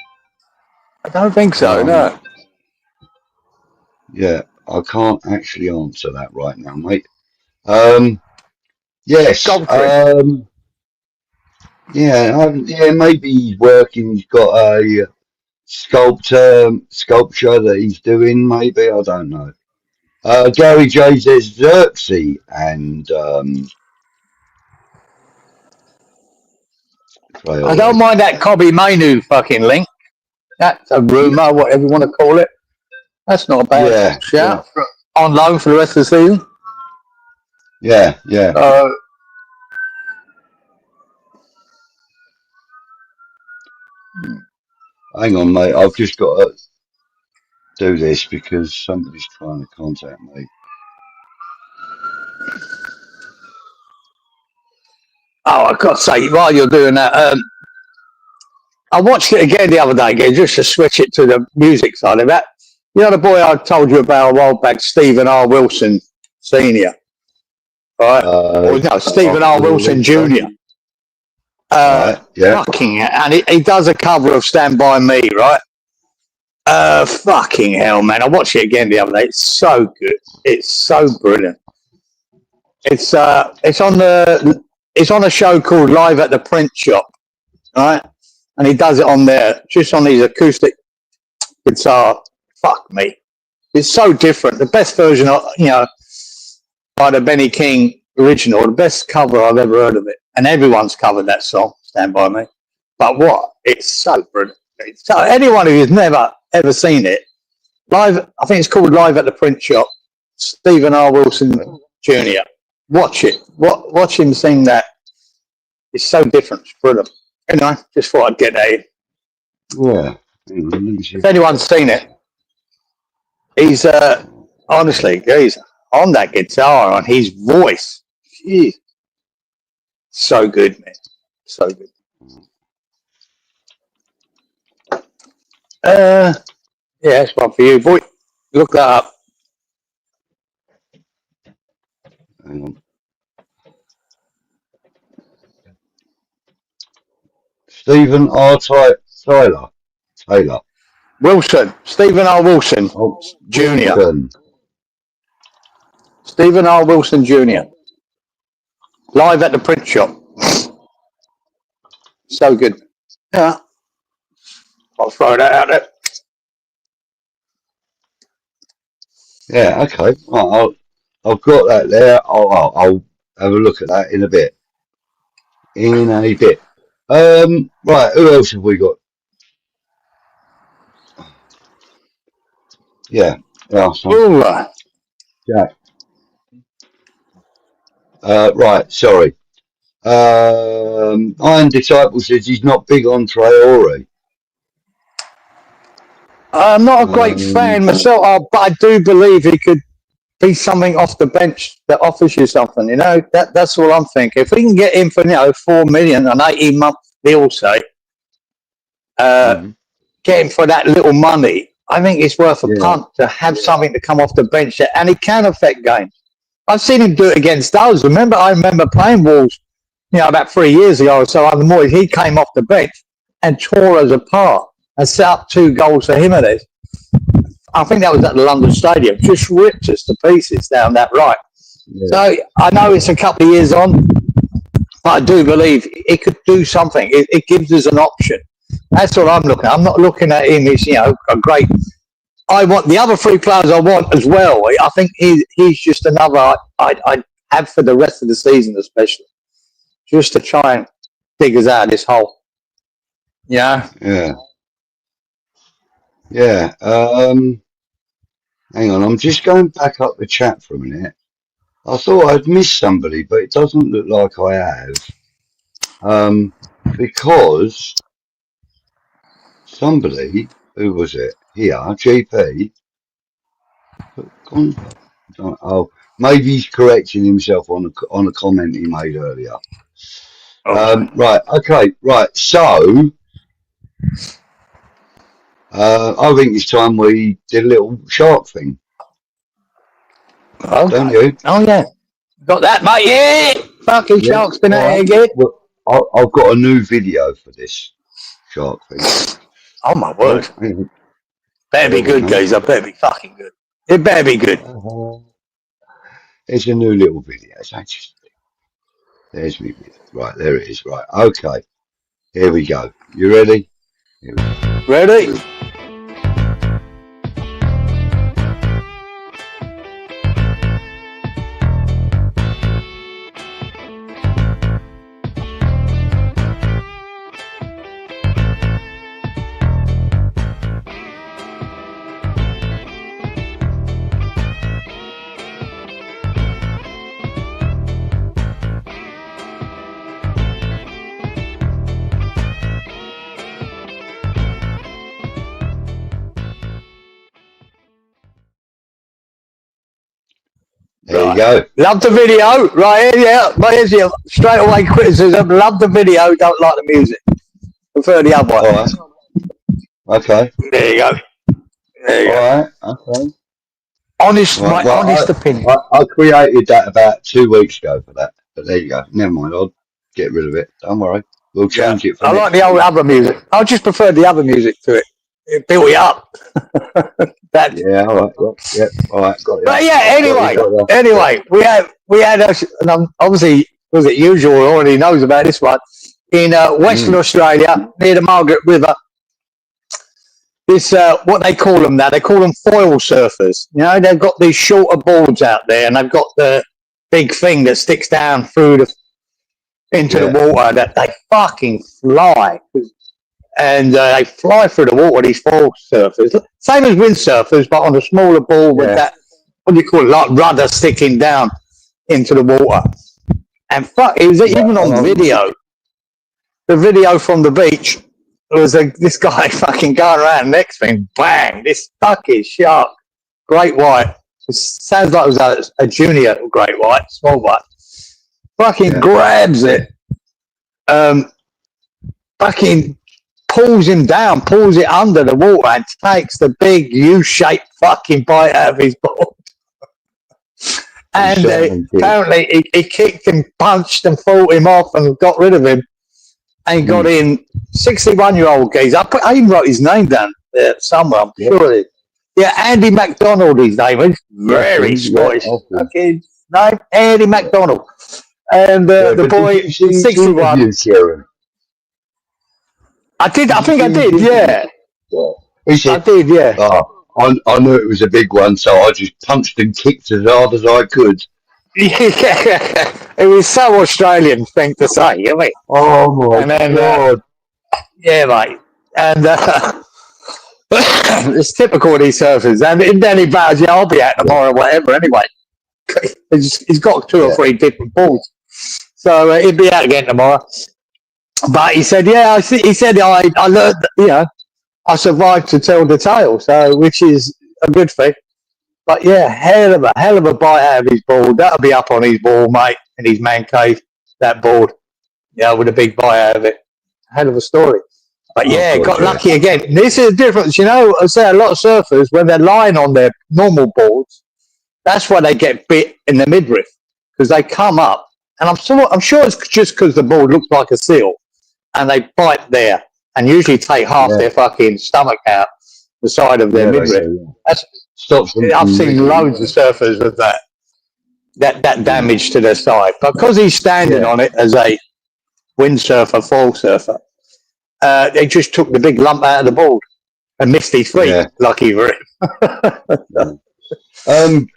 I don't think so, no. Yeah, I can't actually answer that right now, mate. Yes. Maybe he's working. He's got a sculpture that he's doing, maybe. I don't know. Gary J says 𝗙𝗢𝗧 and I don't mind that 𝗙𝗢𝗥 fucking link. That's a rumour, whatever you want to call it. That's not a bad shout. On loan for the rest of the season. Yeah. Hang on, mate. I've just got to do this because somebody's trying to contact me. Oh, I've got to say, while you're doing that, I watched it again the other day, again, just to switch it to the music side of that. You know the boy I told you about a while back, Stephen R. Wilson Sr., right? Stephen R. Wilson Jr. Fucking, and he does a cover of Stand By Me, right? Fucking hell, man! I watched it again the other day. It's so good. It's so brilliant. It's on a show called Live at the Print Shop, right? And he does it on there, just on his acoustic guitar. Fuck me, it's so different. The best version of, by the Benny King original, the best cover I've ever heard of it. And everyone's covered that song, Stand By Me. But what? It's so brilliant. So anyone who's never ever seen it, Live, I think it's called Live at the Print Shop. Stephen R. Wilson Jr. Watch it. Watch him sing that. It's so different. It's brilliant. Anyway, just thought I'd get that in. Yeah. If anyone's seen it, he's honestly, he's on that guitar, on his voice. Jeez. So good, man. So good. Yeah, that's one for you, boy. Look that up. Hang on. Stephen R. Taylor. Wilson. Stephen R. Wilson Jr. Stephen R. Wilson Jr. Live at the Print Shop. So good. Yeah. I'll throw that out there. Yeah, okay. I've got that there. I'll have a look at that in a bit. Right, who else have we got? Yeah. Jack. Right, sorry. Iron Disciple says he's not big on 𝗙𝗢𝗧. I'm not a great fan myself, but I do believe he could be something off the bench that offers you something. You know, that's all I'm thinking. If we can get him for 4 million on 18-month deal, say, get him for that little money, I think it's worth a punt to have something to come off the bench, and it can affect games. I've seen him do it against us. I remember playing Wolves, about 3 years ago or so under Moyes. He came off the bench and tore us apart and set up 2 goals for him. I think that was at the London Stadium. Just ripped us to pieces down that right. Yeah. So I know it's a couple of years on, but I do believe it could do something. It gives us an option. That's what I'm looking at. I'm not looking at him as, a great... I want the other 3 players I want as well. I think he's just another I'd have for the rest of the season, especially. Just to try and dig us out of this hole. Yeah. Yeah. Yeah. Hang on, I'm just going back up the chat for a minute. I thought I'd missed somebody, but it doesn't look like I have. Because somebody, who was it? Here, GP. Oh, maybe he's correcting himself on a comment he made earlier. Right, okay, right. So, I think it's time we did a little shark thing. Oh, don't you? Oh, yeah. Got that, mate. Yeah. Fucking shark's been out here again. Well, I've got a new video for this shark thing. Oh, my word. Better be good, guys. I better be fucking good. It better be good. It's a new little video. There's me. Right, there it is. Right, okay. Here we go. You ready? Here we go. Ready? There you go. Love the video. Right here, yeah. But here's your straight away criticism. Love the video. Don't like the music. Prefer the other one. All right. Okay. There you go. There you go. All right. Okay. Honest, my honest opinion. I created that about 2 weeks ago for that. But there you go. Never mind. I'll get rid of it. Don't worry. We'll change it. I like the old other music. I just prefer the other music to it. It built you up. Yeah, all right. Well, yeah, all right. Got you. But yeah, anyway, we had and obviously, was it usual? Already knows about this one in Western Australia near the Margaret River. This what they call them now. They call them foil surfers. You know, they've got these shorter boards out there, and they've got the big thing that sticks down through into the water that they fucking fly. and they fly through the water, these fall surfers. Same as windsurfers, but on a smaller ball with that, what do you call it, like rudder sticking down into the water. And fuck, it was even on video. The video from the beach was this guy fucking going around next to him, bang, this fucking shark, great white. It sounds like it was a junior great white, small white. Fucking grabs it, fucking pulls him down, pulls it under the water, and takes the big U-shaped fucking bite out of his board. And apparently he kicked him, punched and fought him off and got rid of him. And got in 61-year-old geezer. I even wrote his name down there somewhere, I'm sure. Yeah, Andy MacDonald, his name is. Very Scottish. Okay, name, Andy MacDonald. And the boy, 61. I think I did, yeah. I did, yeah. I knew it was a big one, so I just punched and kicked as hard as I could. Yeah, it was so Australian thing to say, you know? Oh my God. Yeah, mate. And it's typical of these surfers. And then he bows, I'll be out tomorrow, whatever, anyway. He's got 2 or 3 different balls. So he'll be out again tomorrow. But he said, I learned, I survived to tell the tale, so which is a good thing. But yeah, hell of a bite out of his board. That'll be up on his ball, mate, in his man cave. That board, with a big bite out of it. Hell of a story. But got lucky again. This is the difference, I say a lot of surfers when they're lying on their normal boards, that's why they get bit in the midriff because they come up, and I'm sure it's just because the board looks like a seal, and they bite there and usually take half their fucking stomach out the side of their midriff. I've seen loads of surfers with that damage to their side. But because he's standing on it as a windsurfer, fall surfer, they just took the big lump out of the board and missed his feet. Lucky for him.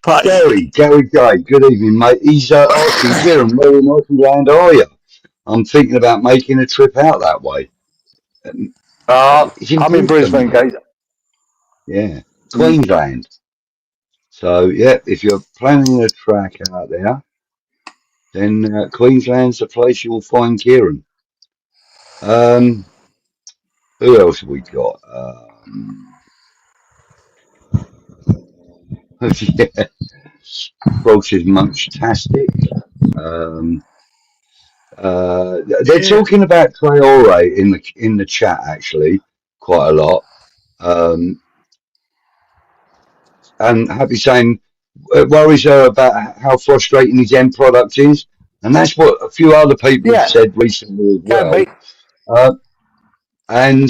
Gary Gay, good evening, mate. He's asking Cieran, where in Iceland are you? I'm thinking about making a trip out that way. I'm in Brisbane, guys. Yeah, Queensland. So, if you're planning a track out there, then Queensland's the place you'll find Cieran. Who else have we got? Frogs is Munchtastic. They're talking about 𝗙𝗢𝗧 in the chat, actually, quite a lot. And Happy saying it worries her about how frustrating his end product is, and that's what a few other people have said recently as well. And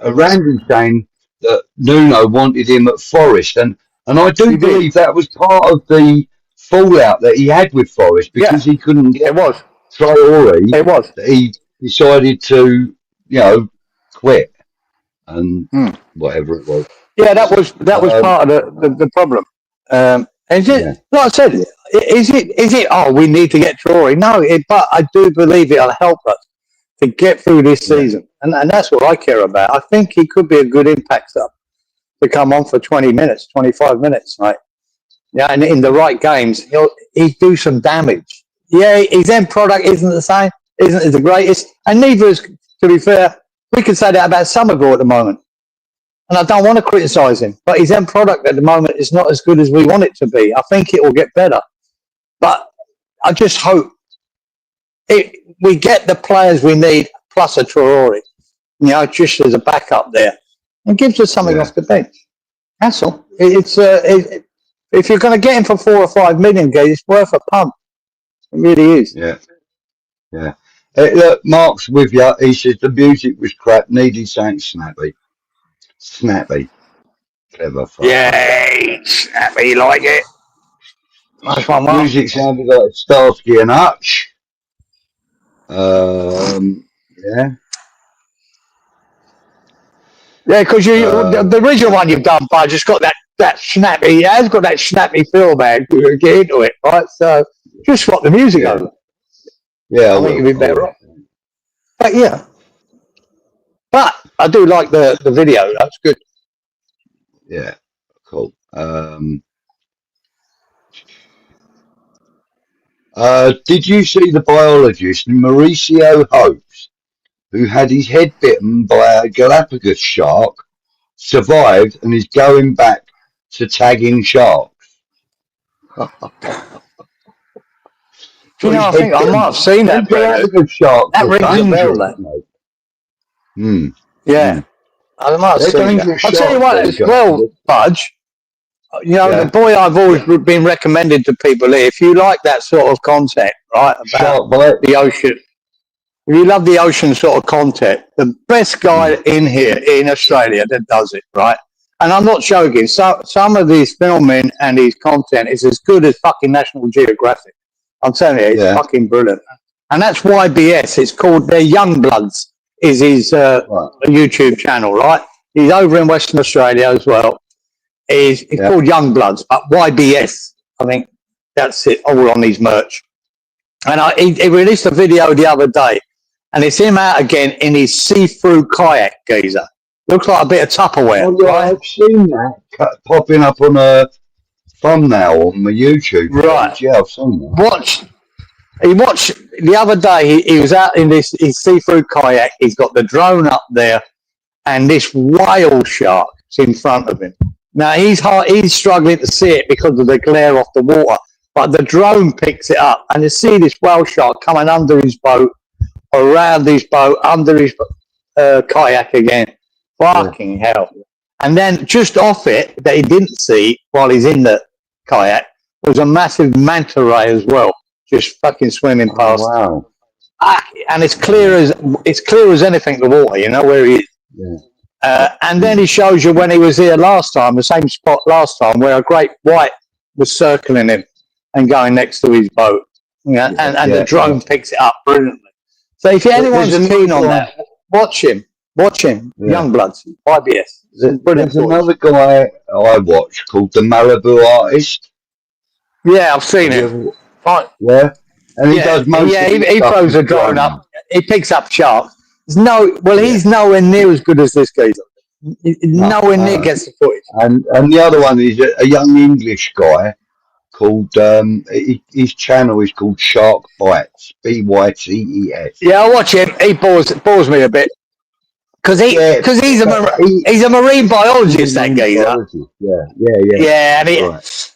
Randy saying that Nuno wanted him at Forest, and I do believe that was part of the fallout that he had with Forest because he couldn't get 𝗙𝗢𝗧. It was. He decided to, quit and whatever it was. Yeah, that was part of the problem. Is it, like I said, is it? Oh, we need to get 𝗙𝗢𝗧. No, but I do believe it'll help us to get through this season, and that's what I care about. I think he could be a good impact sub to come on for 20 minutes, 25 minutes, right? Yeah, and in the right games, he'll do some damage. Yeah, his end product isn't the same, isn't the greatest, and neither is, to be fair, we can say that about Somerville at the moment. And I don't want to criticise him, but his end product at the moment is not as good as we want it to be. I think it will get better. But I just hope we get the players we need, plus a 𝗙𝗢𝗧, just as a backup there. And gives us something off the bench. That's all. If you're going to get him for 4 or 5 million, it's worth a pump. It really is. Yeah. Look, Mark's with you. He says the music was crap, needed something snappy. Clever fuck. Yeah, snappy, like it. Nice one, Mark. Music sounded like Starsky and Hutch. Yeah, because the original one you've done, Budge, just got that snappy. It has got that snappy feel, man. To get into it, right? So just swap the music over. Yeah, I think it'd be better off. But I do like the video. That's good. Yeah, cool. Did you see the biologist Mauricio Hopes, who had his head bitten by a Galapagos shark, survived and is going back to tagging sharks? You know, I think I might have seen that. Galapagos sharks that are rings a bell. dangerous, Yeah, I might have seen that. I'll tell you what, as well, Budge. You know, the boy I've always been recommended to people. If you like that sort of content, right, about the ocean, if you love the ocean sort of content, the best guy in here in Australia that does it, right? And I'm not joking. So some of his filming and his content is as good as fucking National Geographic. I'm telling you, it's fucking brilliant. And that's YBS. It's called their Young Bloods. Is his YouTube channel, right? He's over in Western Australia as well. It's called Young Bloods, but YBS. I think that's it. All on his merch. And he released a video the other day, and it's him out again in his see-through kayak geezer. Looks like a bit of Tupperware. Oh, yeah, I've seen that popping up on a thumbnail on my YouTube page. Right. Yeah, I've seen that. He watched the other day. He was out in his see-through kayak. He's got the drone up there, and this whale shark is in front of him. Now he's struggling to see it because of the glare off the water, but the drone picks it up, and you see this whale shark coming under his boat, around his boat, under his kayak again. Fucking hell! And then just off it that he didn't see while he's in the kayak was a massive manta ray as well, just fucking swimming past. Wow! And it's clear as anything, the water. You know where he is. Yeah. And then he shows you when he was here last time, the same spot last time, where a great white was circling him and going next to his boat. And the drone picks it up brilliantly. So if anyone's keen on that, watch him. Young Bloods, YBS. There's another guy I watch called the Malibu Artist. Yeah, I've seen him. Yeah, and he does most. Yeah, he throws a drone up. He picks up sharks. He's nowhere near as good as this geezer. Nowhere near gets the footage. And the other one is a young English guy called his channel is called Shark Bites, BYTES. Yeah, I watch him. He bores me a bit because he's a marine biologist. That geezer. Yeah, and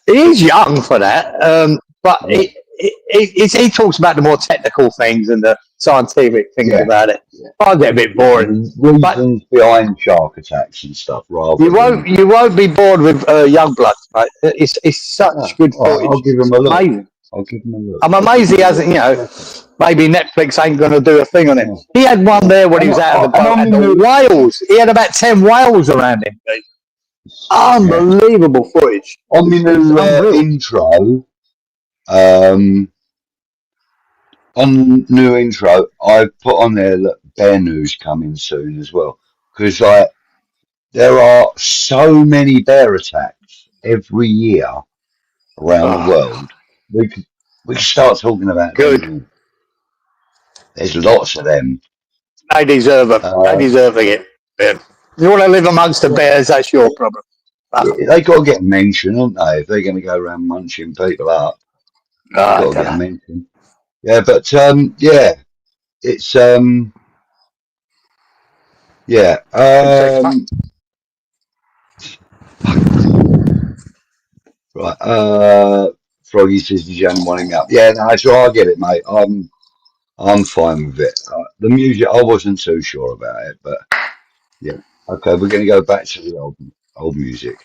he's young for that. But he talks about the more technical things and the scientific things about it. I get a bit boring. Reasons behind shark attacks and stuff. You won't be bored with Young Bloods, mate. It's such good footage. I'll give him a look. Amazing. I'll give him a look. I'm amazed he hasn't. Maybe Netflix ain't going to do a thing on him. He had one there when he was out of the boat, and the whales. He had about 10 whales around him. Unbelievable footage. On my new intro. On new intro, I've put on there that bear news coming soon as well, because there are so many bear attacks every year around the world. We could start talking about them. There's lots of them. They deserve it. They deserve it. You want to live amongst the bears, that's your problem. They got to get mentioned, don't they? If they're going to go around munching people up, got to get mentioned. Yeah, but it's right. Froggy says he's only wanting up. Yeah, no, so I get it, mate. I'm fine with it. The music, I wasn't too sure about it, but yeah. Okay, we're going to go back to the old music.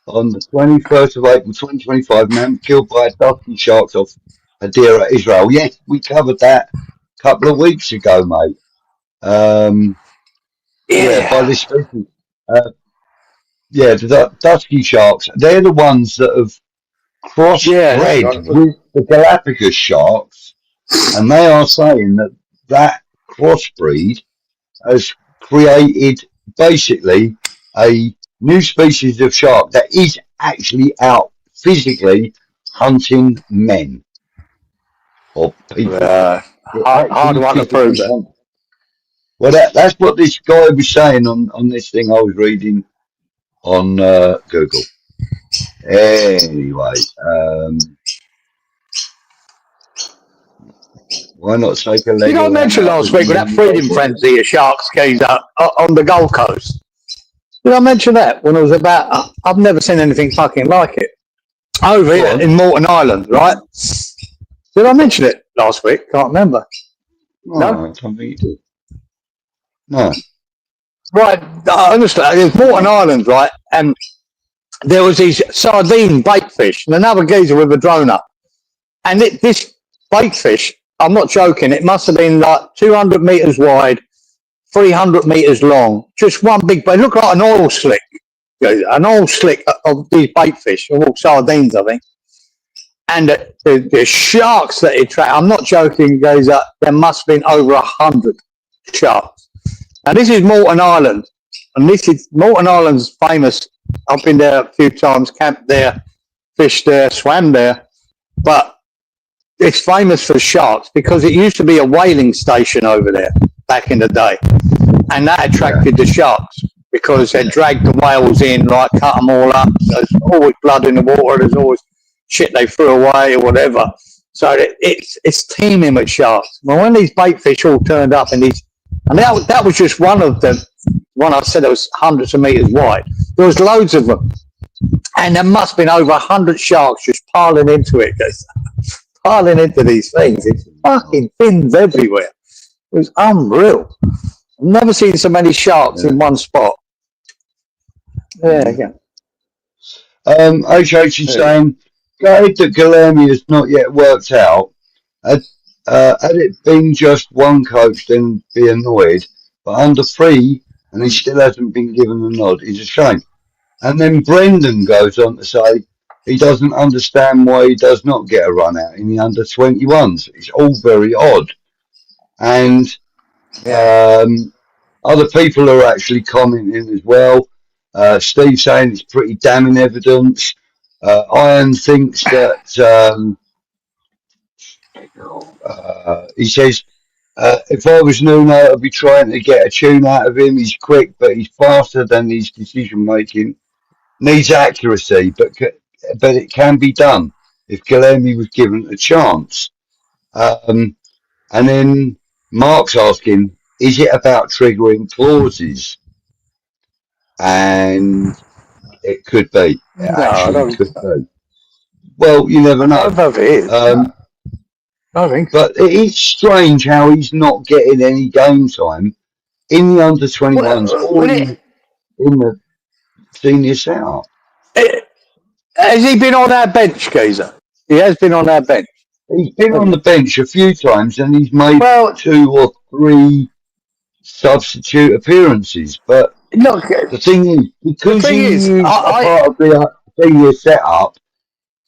On the 21st of April 2025, man killed by dusky sharks off Ḥadīra, Israel. Yes, we covered that a couple of weeks ago, mate. By this species. The dusky sharks, they're the ones that have crossbred with the Galapagos sharks, and they are saying that crossbreed has created basically a new species of shark that is actually out physically hunting men or people. Hard one to prove that. Well, that's what this guy was saying on this thing I was reading on Google. Anyway, why not take a leg Did I mention last week with that freedom frenzy of sharks came up on the Gold Coast? Did I mention that when I was about? I've never seen anything fucking like it over here in Morton Island, right? Did I mention it last week? Can't remember. No, I don't think you did. No. Right, I understand. It's Morton Island, right? And there was these sardine bait fish and another geezer with a drone up. And this bait fish, I'm not joking, it must have been like 200 metres wide, 300 metres long. Just one big bait. It looked like an oil slick. An oil slick of these bait fish, all sardines, I think. And the sharks that it tracked, I'm not joking, goes up, there must have been over 100 sharks. And this is Morton Island. And this is Morton Island's famous. I've been there a few times, camped there, fished there, swam there. But it's famous for sharks because it used to be a whaling station over there back in the day. And that attracted the sharks because they dragged the whales in, like cut them all up. There's always blood in the water. There's always shit they threw away or whatever. So it's teeming with sharks. Well, when these bait fish all turned up and that was just one of them. One I said it was hundreds of meters wide. There was loads of them. And there must have been over 100 sharks just piling into it. Piling into these things. It's fucking fins everywhere. It was unreal. I've never seen so many sharks in one spot. Yeah. HH is saying, glad that 𝗙𝗢𝗥 has not yet worked out. Had it been just one coach, then be annoyed. But under 3, and he still hasn't been given the nod, is a shame. And then Brendan goes on to say he doesn't understand why he does not get a run out in the under 21s. It's all very odd. And other people are actually commenting as well. Steve saying it's pretty damning evidence. Iron thinks that he says, if I was Nuno, I'd be trying to get a tune out of him. He's quick, but he's faster than his decision making. Needs accuracy, but it can be done if 𝗙𝗢𝗥 was given a chance. And then Mark's asking, is it about triggering clauses? And it could be. It actually could be. Well, you never know. I don't know if it is. I think. But it is strange how he's not getting any game time in the under 21s or in the senior setup. Has he been on our bench, Geezer? He has been on our bench. He's been on the bench a few times and he's made 2 or 3 substitute appearances. But look, the thing is, because he's a part of the senior setup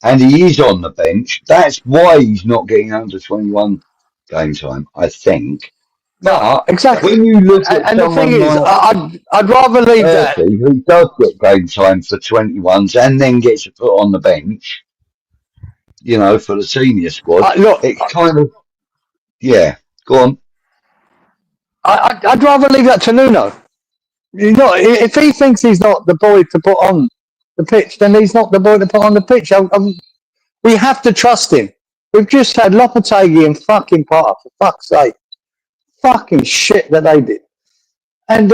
and he is on the bench, that's why he's not getting under 21 game time, I think. No, exactly. When you look at and the thing is, like I'd rather leave that. Who does get game time for 21s and then gets put on the bench, you know, for the senior squad. It's kind of, go on. I'd rather leave that to Nuno. You know, if he thinks he's not the boy to put on the pitch, then he's not the boy to put on the pitch. We have to trust him. We've just had 𝗢𝗢𝗧 and fucking Potter, for fuck's sake. Fucking shit that they did. And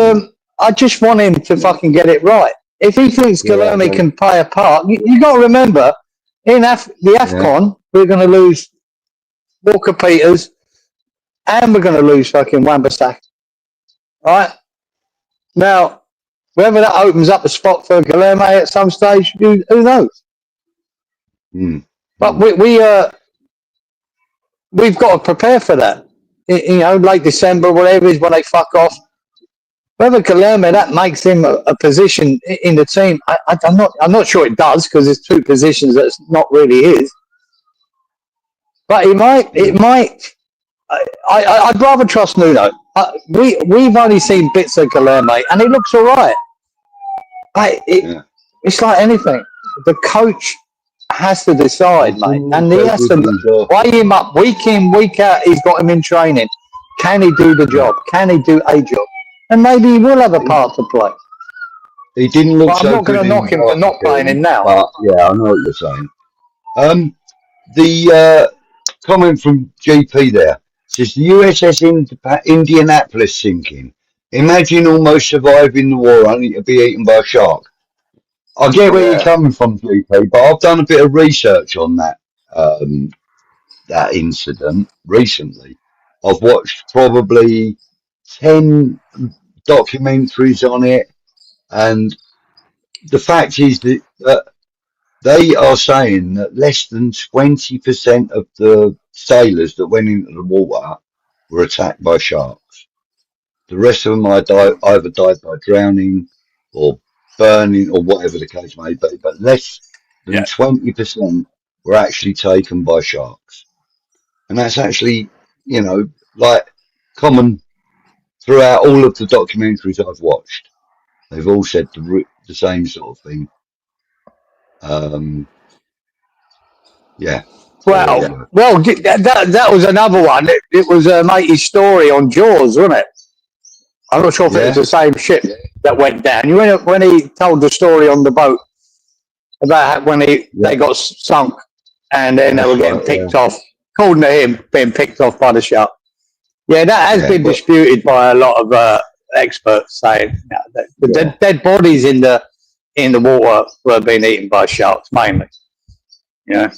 I just want him to fucking get it right. If he thinks 𝗙𝗢𝗥 can play a part, you got to remember, in the AFCON, we're going to lose Walker Peters and we're going to lose fucking Wan-Bissaka. Right? Now, whether that opens up a spot for 𝗙𝗢𝗥 at some stage, who knows? But we've got to prepare for that. You know, late December, whatever it is, when they fuck off. Whether 𝗙𝗢𝗥, that makes him a position in the team. I'm not sure it does, because there's 2 positions that it's not really his. But it might. I'd rather trust Nuno. We've only seen bits of 𝗙𝗢𝗥, and he looks all right. It's like anything. The coach has to decide, mate, and he has to weigh him up week in, week out. He's got him in training. Can he do the job? Can he do a job? And maybe he will have a part to play. He didn't look But I'm so not going good to knock him for not playing him now. But yeah, I know what you're saying. The comment from GP there says the USS Indianapolis sinking. Imagine almost surviving the war only to be eaten by a shark. I get where you're coming from, GP, but I've done a bit of research on that that incident recently. I've watched probably 10 documentaries on it, and the fact is that they are saying that less than 20% of the sailors that went into the water were attacked by sharks. The rest of them either died by drowning or burning or whatever the case may be, but less than 20% were actually taken by sharks. And that's actually, you know, like common throughout all of the documentaries I've watched. They've all said the same sort of thing. Yeah. Well, that was another one. It was a matey's story on Jaws, wasn't it? I'm not sure if it was the same ship that went down. When he told the story on the boat about when they got sunk and then they were getting picked off, according to him, being picked off by the shark. Yeah, that has been disputed by a lot of experts, saying that the dead bodies in the water were being eaten by sharks mainly. Yeah.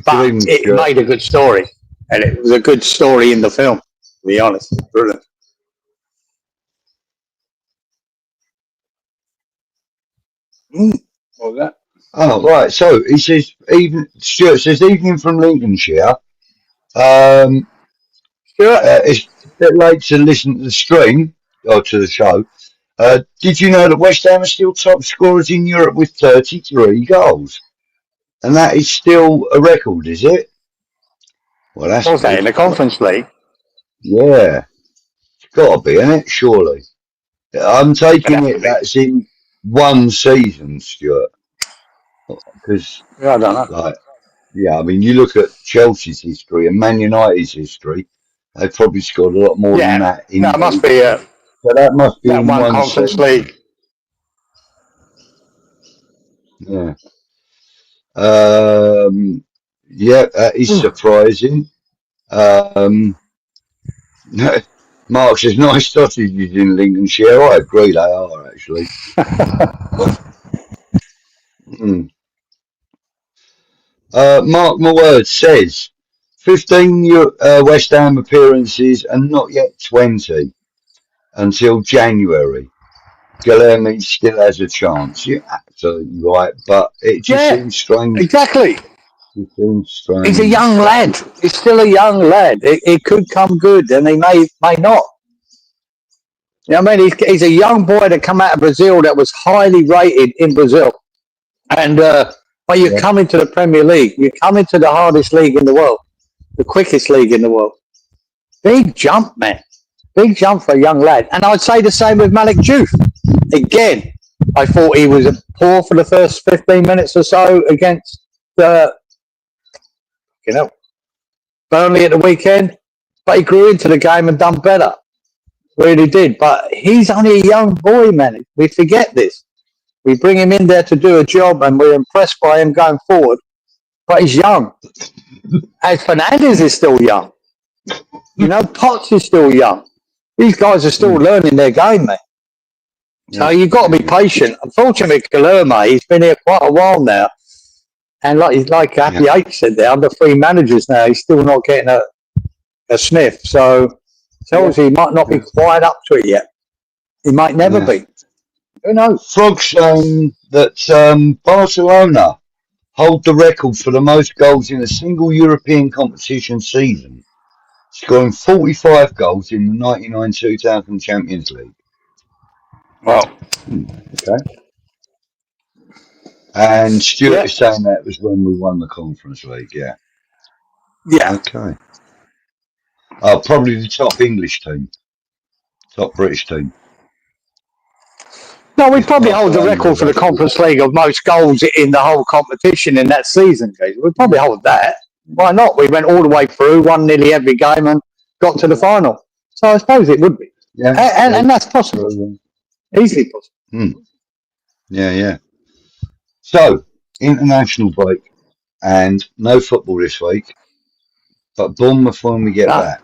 But it made a good story, and it was a good story in the film, to be honest. Brilliant. What was that? Oh, right. So he says, Stuart says, evening from Lincolnshire. It's a bit late to listen to the stream or to the show. Did you know that West Ham are still top scorers in Europe with 33 goals? And that is still a record, is it? Well, that's what's that in the Conference League? Yeah, it's got to be, isn't it? Surely. I'm taking it that's in one season, Stuart. Because I don't know. I mean, you look at Chelsea's history and Man United's history. They've probably scored a lot more than that. That must be so that must be that in one Conference season. League. Yeah. That is surprising. Mark says, nice sausages in Lincolnshire. I agree, they are actually. Mark my words says 15 West Ham appearances and not yet 20 until January. Guilherme still has a chance. You're absolutely right, but it just seems strange. Exactly. It seems strange. He's a young lad. He's still a young lad. It could come good, and he may not. You know what I mean? He's a young boy that come out of Brazil that was highly rated in Brazil. And but you come into the Premier League. You come into the hardest league in the world, the quickest league in the world. Big jump, man. Big jump for a young lad. And I'd say the same with Malik Diouf. Again, I thought he was poor for the first 15 minutes or so against Burnley at the weekend, but he grew into the game and done better. Really did. But he's only a young boy, man. We forget this. We bring him in there to do a job and we're impressed by him going forward, but he's young. As Fernandes is still young. You know, Potts is still young. These guys are still learning their game, man. So you've got to be patient. Unfortunately, Guilherme, he's been here quite a while now. And like 𝗙𝗢𝗥 said, they're under 3 managers now. He's still not getting a sniff. So tells you he might not be quite up to it yet. He might never be. Who knows? Frog saying that Barcelona hold the record for the most goals in a single European competition season, scoring 45 goals in the 99-2000 Champions League. Wow. Okay. And Stuart is saying that was when we won the Conference League, Yeah. Okay. Probably the top English team. Top British team. No, we probably hold the record for the Conference League of most goals in the whole competition in that season. We probably hold that. Why not? We went all the way through, won nearly every game, and got to the final. So I suppose it would be. Yeah, and that's possible. Easily possible. Yeah. So, international break and no football this week, but Bournemouth when we get back.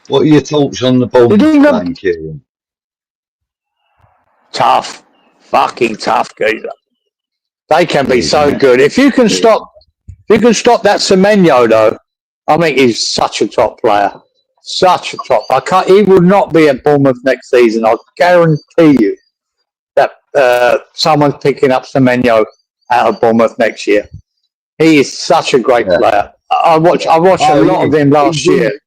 What are your thoughts on the Bournemouth game, Kieran? Tough. Fucking tough, geezer. They can be so good. If you can stop that Semenyo, though, I think he's such a top player. Such a top. He will not be at Bournemouth next season. I guarantee you that someone's picking up Semenyo out of Bournemouth next year. He is such a great player. I watched a lot of him last year,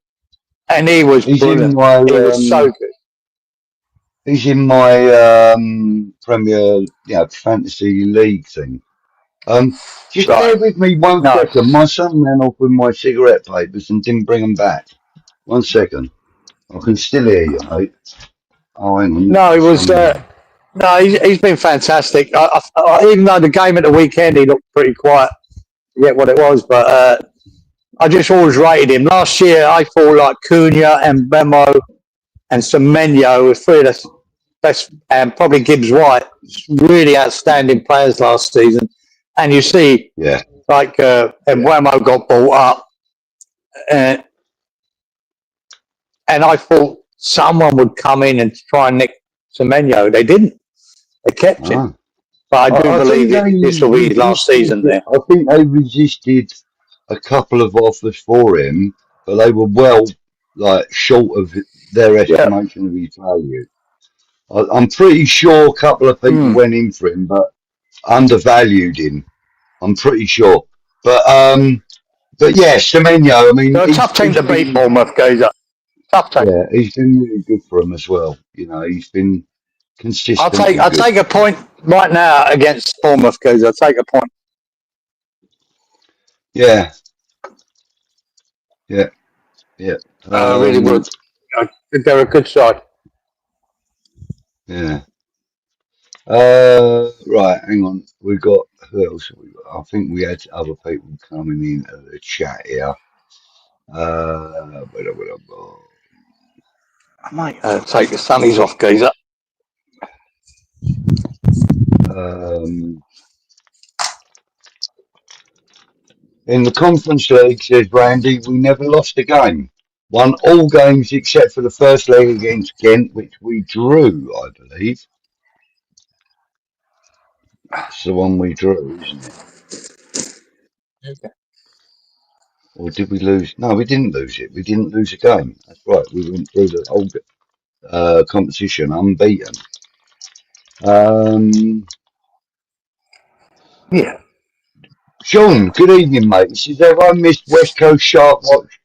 and he was brilliant. He was so good. He's in my Premier Fantasy League thing. Just bear with me one second. My son ran off with my cigarette papers and didn't bring them back. 1 second. I can still hear you, mate. Oh, hang on. No, he was. No, he's been fantastic. Even though the game at the weekend he looked pretty quiet, I forget what it was, but I just always rated him. Last year I thought like Cunha and Bemo and Semenyo were three of the best, and probably Gibbs White, really outstanding players last season. And you see, like Mbeumo got bought up, and I thought someone would come in and try and nick Semenyo. They didn't. They kept him. But I do believe this will be his last season there. I think they resisted a couple of offers for him, but they were well short of their estimation of his value. I'm pretty sure a couple of people went in for him, but undervalued him. I'm pretty sure. But yeah, Semenyo, I mean... They're a tough team to beat, Bournemouth, goes up. Tough team. Yeah, he's been really good for them as well. You know, he's been consistent. I'll take a point right now against Bournemouth, goes. I'll take a point. Yeah. I really would. They're a good side. Yeah. Right, hang on. We've got, who else have we got? I think we had other people coming into the chat here. I might take the sunnies off, geezer. In the Conference League, says Randy, we never lost a game. Won all games except for the first leg against Ghent, which we drew, I believe. That's the one we drew, isn't it? Okay. Or did we lose? No, we didn't lose it. We didn't lose a game. That's right. We went through the whole competition unbeaten. Yeah. Sean, good evening, mate. He says, have I missed West Coast Shark Watch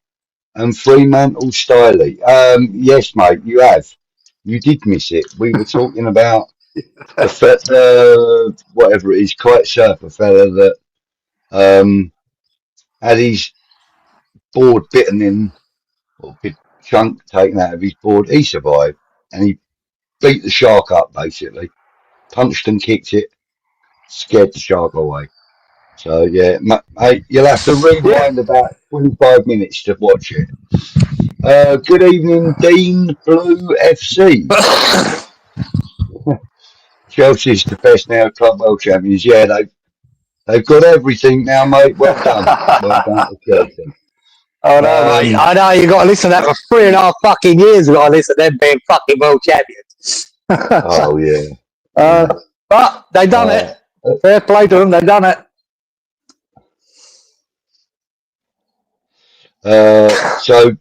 and 𝗙𝗢𝗪𝗘? Yes, mate, you have. You did miss it. We were talking about the whatever it is, 𝗙𝗢𝗧 fella that had his board bitten in, or a big chunk taken out of his board. He survived, and he beat the shark up, basically. Punched and kicked it, scared the shark away. So, yeah, hey, you'll have to rewind about 25 minutes to watch it. Good evening, Dean Blue FC. Chelsea's the best now club world champions. Yeah, they've got everything now, mate. Well done. Well done to Chelsea. Oh, no, mate. I know you've got to listen to that for 3.5 fucking years. You've got to listen to them being fucking world champions. Oh, yeah. But they done it. Fair play to them. They done it. So,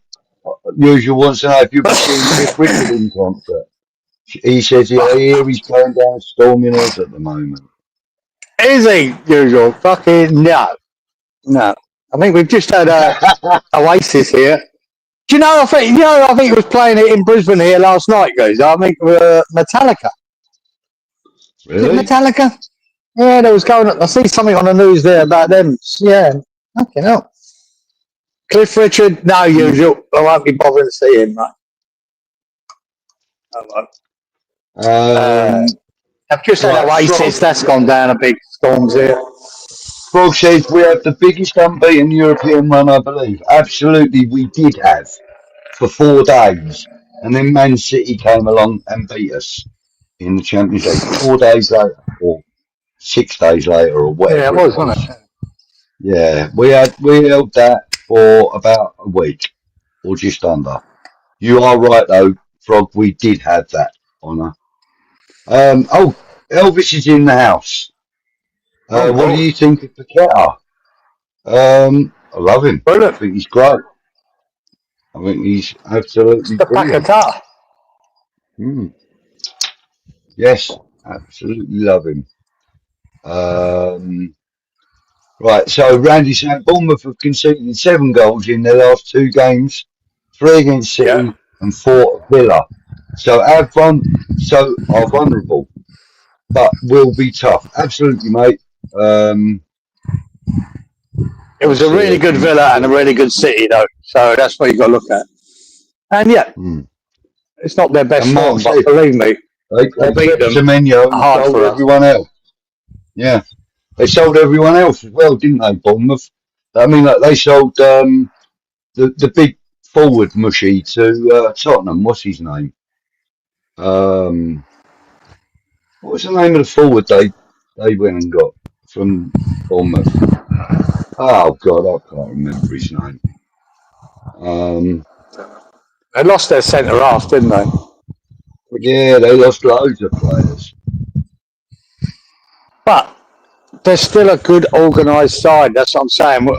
usual wants to know if you've seen Cliff Richard in concert. He says, I hear he's going down Stormy Hills at the moment. Is he, usual? Fucking no. No. I think we've just had Oasis here. Do you know, I think he was playing it in Brisbane here last night, guys. I think Metallica. Really? Is it Metallica? Yeah, there was going on. I see something on the news there about them. Yeah. Okay, no. Cliff Richard, no, usual. I won't be bothering to see him, mate. I won't. I've just had Oasis. That's gone down a big storms here. Frog says we have the biggest unbeaten European run, I believe. Absolutely, we did have for 4 days, and then Man City came along and beat us in the Champions League 4 days later, or 6 days later, or whatever Yeah, it was, wasn't it? Yeah, we held that for about a week, or just under. You are right though, Frog. We did have that honour. Oh, Elvis is in the house. What do you think of Paqueta? I love him. Brilliant. I think he's great. I think he's absolutely brilliant. Yes, absolutely love him. Right, so Randy saying Bournemouth have conceded 7 goals in their last 2 games, 3 against City and 4 at Villa. So are vulnerable, but will be tough. Absolutely, mate. It was a really good Villa and a really good City, though. So that's what you got to look at. And yeah, it's not their best form, but believe me, they beat them. Semenyo and sold everyone else. Yeah, they sold everyone else as well, didn't they? Bournemouth. I mean, like, they sold the big forward mushy to Tottenham. What's his name? What was the name of the forward they went and got from Bournemouth? Oh God, I can't remember his name. They lost their centre half, didn't they? Yeah, they lost loads of players. But they're still a good organised side. That's what I'm saying.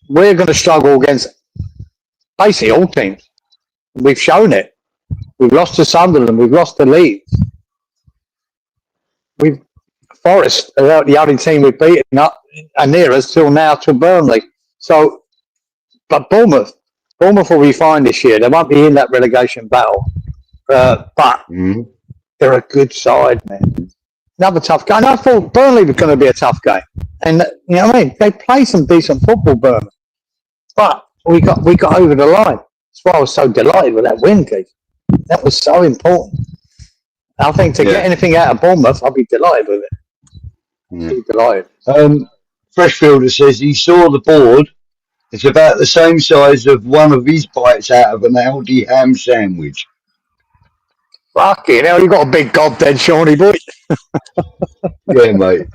We're going to struggle against basically all teams. We've shown it. We've lost to Sunderland. We've lost to Leeds. Forest are the only team we've beaten up and near us till now to Burnley. So, but Bournemouth will be fine this year. They won't be in that relegation battle. But they're a good side, man. Another tough game. I thought Burnley was going to be a tough game. And, you know what I mean? They play some decent football, Burnley. But we got over the line. That's why I was so delighted with that win, Keith. That was so important. I think to get anything out of Bournemouth, I'll be delighted with it. Be delighted. Freshfielder says he saw the board. It's about the same size of one of his bites out of an Aldi ham sandwich. Fucking hell, you got a big gob then, Shawnee boy. Yeah, mate.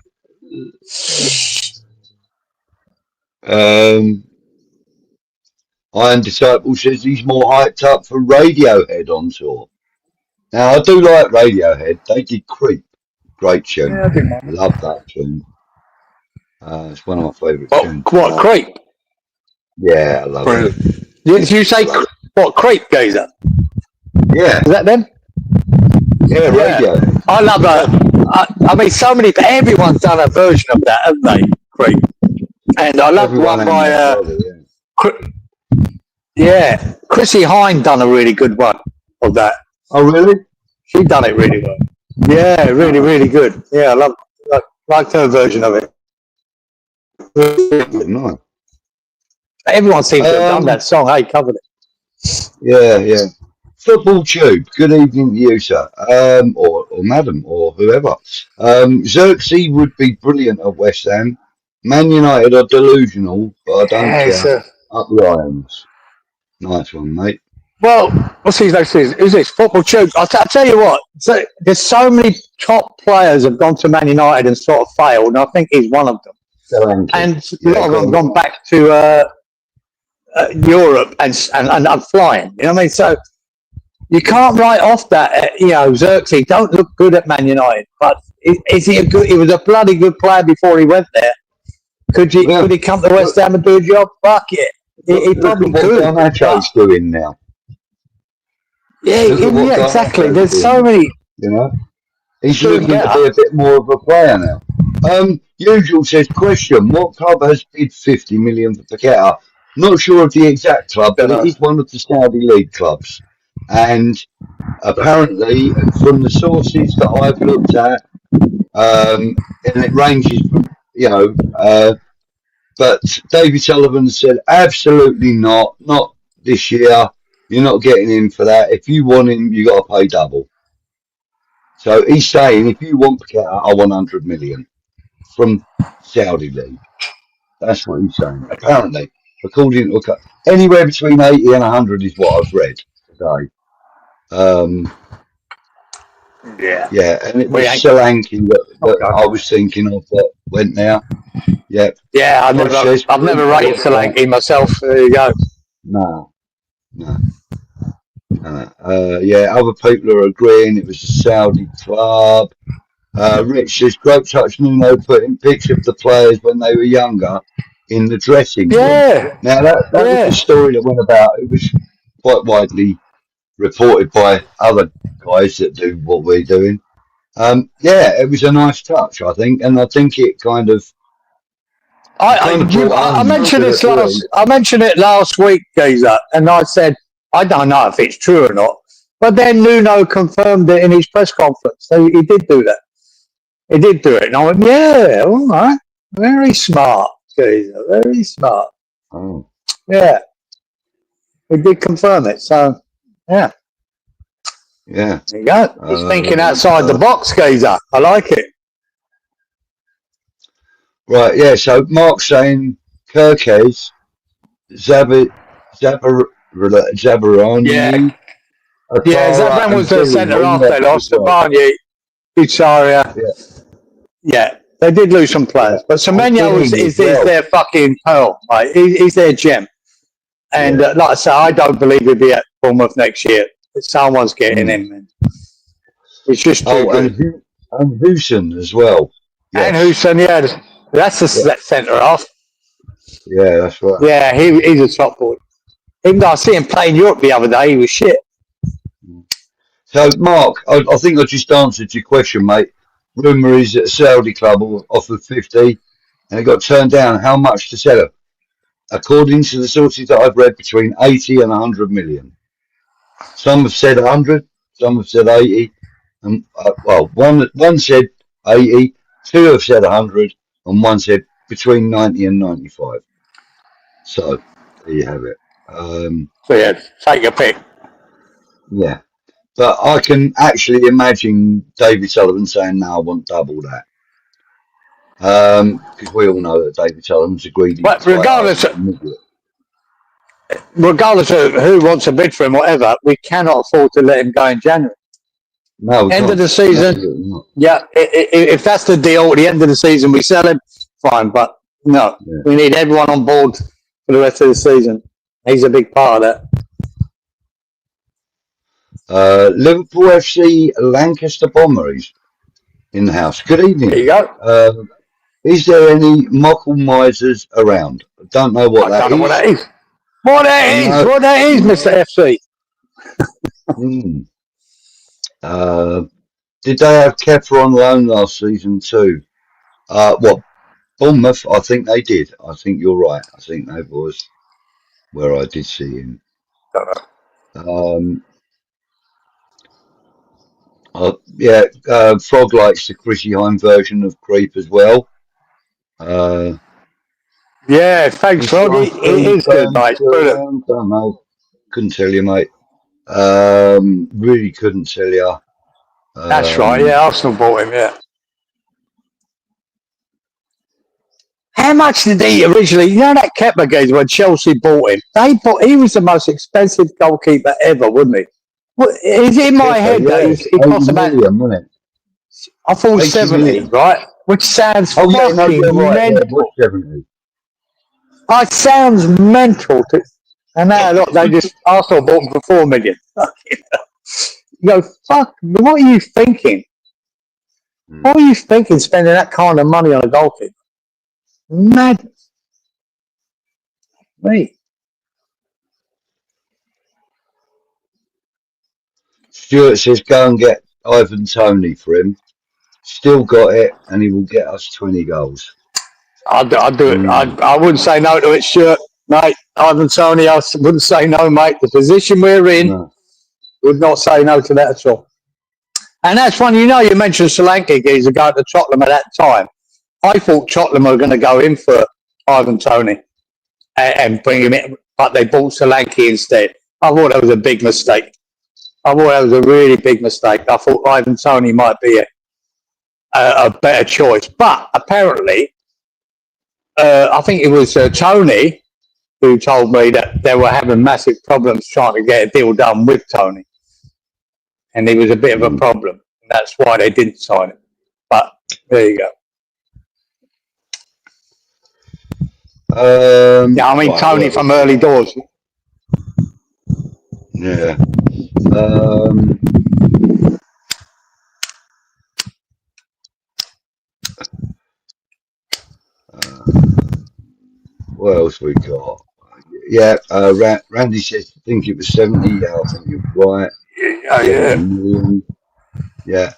Iron Disciple says he's more hyped up for Radiohead on tour. Now, I do like Radiohead. They did Creep. Great tune. Yeah, I love that tune. It's one of my favourite tunes. What, Creep? Yeah, I love it. Did you say what, Creep, Geezer? Yeah. Is that them? Yeah, Radio. I love that. I mean, everyone's done a version of that, haven't they? Creep. And I love one by, Chrissy Hine done a really good one of that. Oh, really? She done it really well. Yeah, really, really good. Yeah, I liked her version of it. Nice. Everyone seems to have done that song. Hey, covered it. Yeah. Football Tube. Good evening to you, sir, or madam, or whoever. Xerxes would be brilliant at West Ham. Man United are delusional, but I don't care. Up Lions. Nice one, mate. Well, what's his name? Who's this? Football Tube. I'll tell you what. There's so many top players have gone to Man United and sort of failed, and I think he's one of them. And a lot of them have gone back to Europe and flying. You know what I mean? So you can't write off that. Xerxes don't look good at Man United, but is he a good? He was a bloody good player before he went there. Could he come to West Ham and do a job? Fuck it. He probably could. What Garnacho's doing now? Yeah, exactly. There's so many. He's looking to be a bit more of a player now. Usual says, question, what club has bid 50 million for Paqueta? Not sure of the exact club, but it is one of the Saudi League clubs. And apparently, from the sources that I've looked at, and it ranges from, but David Sullivan said, absolutely not this year. You're not getting him for that. If you want him, you got to pay double. So he's saying, if you want Paqueta, I want 100 million from Saudi League. That's what he's saying. Apparently, according to anywhere between 80 and 100 is what I've read today. Yeah, and it was Solanke that I was thinking of that went now. Yeah. Yeah, I've never rated Solanke myself. There you go. No. Yeah, other people are agreeing it was a Saudi club. Rich says, great touch Nuno putting pics of the players when they were younger in the dressing room. Yeah. Now, that was a story that went about. It was quite widely reported by other guys that do what we're doing. Yeah, it was a nice touch, I think, and I think it kind of. I mentioned this I mentioned it last week, Geezer, and I said I don't know if it's true or not, but then Nuno confirmed it in his press conference. So he did do that. He did do it, and I went, yeah, all right, very smart, Geezer, very smart. Oh. Yeah, he did confirm it. So yeah. Yeah. There you go. He's thinking outside the box, Geezer. I like it. Right, yeah, so Mark's saying 𝗙𝗢𝗥 𝗕𝗢𝗪𝗘𝗡. Yeah, Zabran was the centre half they lost. 𝗙𝗢𝗥. Yeah, they did lose some players. But Semenyo is their fucking pearl, right? He's their gem. And like I say, I don't believe he'll be at Bournemouth next year. Someone's getting him, man. It's just too good. And Hewson as well. Yes. And Hewson, yeah. That's the centre half. Yeah, that's right. Yeah, he's a top boy. Even though I see him play in Europe the other day, he was shit. So, Mark, I think I just answered your question, mate. Rumour is that a Saudi club offered 50 and it got turned down. How much to sell it? According to the sources that I've read, between 80 and 100 million. Some have said 100, some have said 80. And, one said 80, two have said 100, and one said between 90 and 95. So, there you have it. So, yeah, take your pick. Yeah. But I can actually imagine David Sullivan saying, no, I want double that. Because we all know that David Sullivan's agreed. But regardless of who wants to bid for him, whatever, we cannot afford to let him go in January. No, end of the season. Yeah, if that's the deal, at the end of the season, we sell him, fine. But no, we need everyone on board for the rest of the season. He's a big part of that. Liverpool FC Lancaster Bombers in the house. Good evening. There you go. Is there any 𝗙𝗢𝗧 around? I don't know what that is. I don't know what that is. What that is, Mr. FC. Did they have 𝗙𝗢𝗥 on loan last season too? Bournemouth, I think they did. I think you're right. I think that was where I did see him. Frog likes the Chrissy Hine version of Creep as well. Yeah, thanks, Frog. It is good, mate. Don't know. Couldn't tell you, mate. Really couldn't tell you. That's right. Yeah, Arsenal bought him. Yeah. How much did he originally? You know that 𝗙𝗢𝗥 when Chelsea bought him. He was the most expensive goalkeeper ever, wasn't he? Is it in my head that he cost about? Million, I thought 70, right? Which sounds fucking mental. It sounds mental. And now look, they just Arsenal bought him for 4 million. You go, fuck. What are you thinking? What are you thinking? Spending that kind of money on a goalkeeper? Madness. Mate. Stuart says, go and get Ivan Toney for him. Still got it, and he will get us 20 goals. I'd do it. I wouldn't say no to it, Stuart. Mate, Ivan Toney, I wouldn't say no, mate. The position we're in, would not say no to that at all. And that's funny, you mentioned Solanke geezer going to Tottenham at that time. I thought Tottenham were going to go in for Ivan Toney and bring him in, but they bought Solanke instead. I thought that was a big mistake. I thought that was a really big mistake. I thought Ivan Toney might be a better choice. But apparently, I think it was Tony who told me that they were having massive problems trying to get a deal done with Tony, and he was a bit of a problem. And that's why they didn't sign it. But there you go. Yeah, I mean right, Tony from Early Doors. Yeah. What else we got? Yeah, Randy says I think it was 70. Yeah, I think you're right. Oh, yeah. Million. Yeah.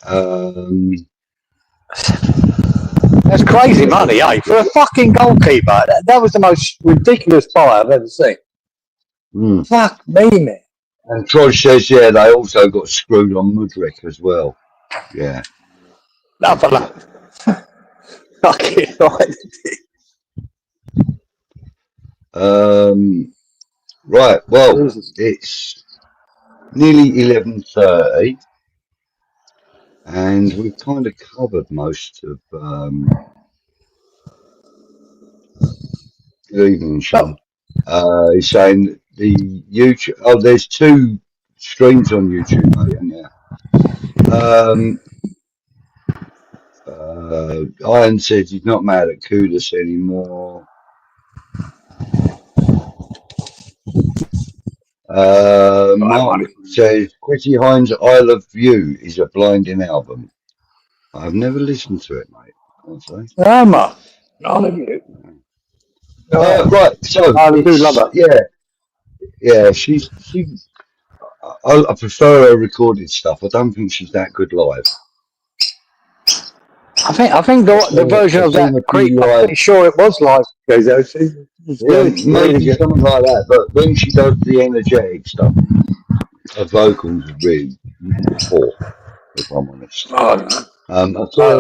That's crazy money, eh? For a fucking goalkeeper. That was the most ridiculous buy I've ever seen. Fuck me, man. And Troy says, yeah, they also got screwed on Mudryk as well. Yeah. Love a lot. Fucking right. Right, well, it's nearly 11:30, and we've kind of covered most of. Good evening, Sean. He's saying the YouTube. Oh, there's 2 streams on YouTube, mate. Yeah. Iron says he's not mad at Kudos anymore. Martin says Quitty Hines' "I Love You" is a blinding album. I've never listened to it, mate. I'll say. I love you. Right, so I do love her. Yeah. I prefer her recorded stuff. I don't think she's that good live. I think the version of that Creep, I'm pretty sure it was live. Yeah, maybe something like that. But when she does the energetic stuff, her vocals are really poor, if I'm honest. I saw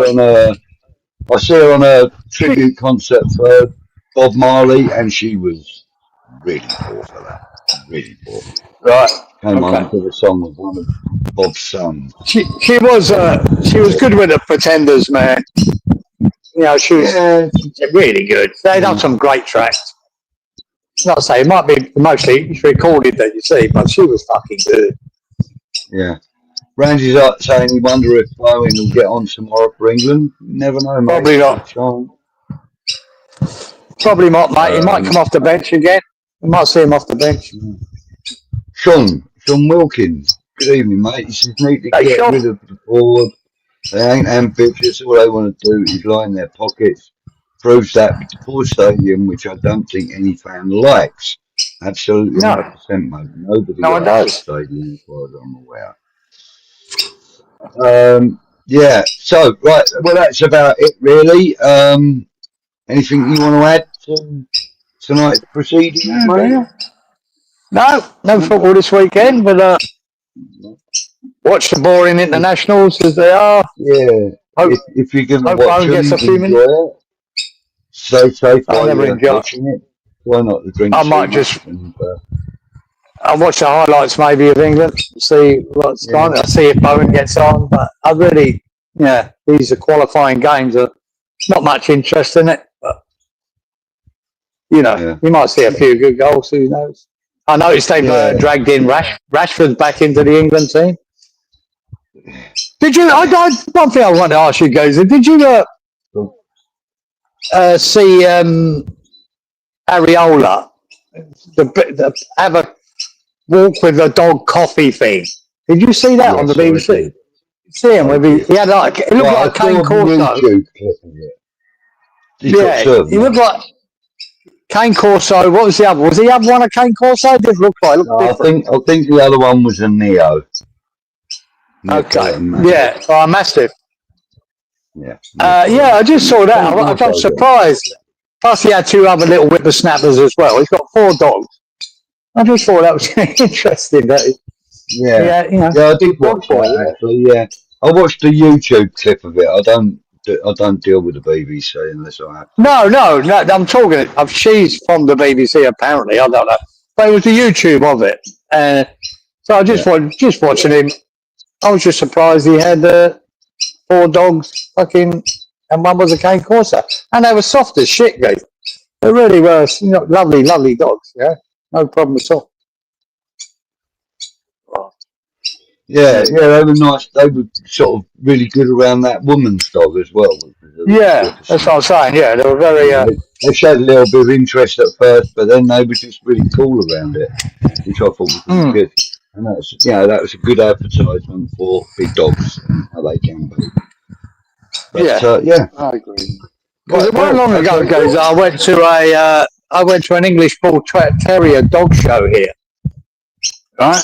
her on a tribute concert for Bob Marley, and she was really poor for that. Really poor. Right. Came on to the song of one of Bob's sons. She was good with the Pretenders, man. You know, she was really good. They done some great tracks. Not to say it might be mostly recorded that you see, but she was fucking good. Yeah. Randy's saying he wonder if Bowen will get on tomorrow for England. You never know, mate. Probably not. Probably not, mate. He might come off the bench again. We might see him off the bench. Sean Wilkins. Good evening, mate. He says need to get rid of the board. They ain't ambitious. All they want to do is lie in their pockets. Proves that poor stadium, which I don't think any fan likes. Absolutely 100%, mate. Nobody likes the stadium, as far as I'm aware. Yeah. So right. Well, that's about it, really. Anything you want to add to tonight's proceedings, mate? No football this weekend, but watch the boring internationals as they are. Yeah. If you're going to watch them, gets a few minutes. Stay safe I'll never enjoy watching it. Why not? The drink. I might just. I'll watch the highlights maybe of England. See what's on. I'll see if Bowen gets on. But I really, these are qualifying games. Not much interest in it. But you might see a few good goals. Who knows? I noticed they've dragged in Rashford back into the England team. Did you? One thing I want to ask you guys: did you see Areola have a walk with the dog coffee thing? Did you see that on the BBC? See him with he had like it looked like Cane Corso. He looked like Cane Corso. What was the other? Was the other one a Cane Corso? It did look like. I think the other one was a Neo. Okay. Yeah. Mastiff. Yeah. I just saw that. I'm surprised. Plus, he had 2 other little whippersnappers as well. He's got 4 dogs. I just thought that was interesting. I did watch that actually. Yeah, I watched the YouTube clip of it. I don't deal with the BBC unless I have to. No. I'm talking. She's from the BBC apparently. I don't know, but it was the YouTube of it. So I just watching him. I was just surprised he had 4 dogs, and one was a Cane Corso, and they were soft as shit, guys. They really were, you know, lovely, lovely dogs. Yeah, no problem at all. Yeah, they were nice. They were sort of really good around that woman's dog as well. Which was a really Yeah, good to that's see. what I'm saying. Yeah, they were very. They showed a little bit of interest at first, but then they were just really cool around it, which I thought was really good. And that's, you know, that was a good advertisement for big dogs and how they can be. But yeah, I agree. Because right, it wasn't long ago, okay. guys. I went to an English Bull Terrier dog show here. Right,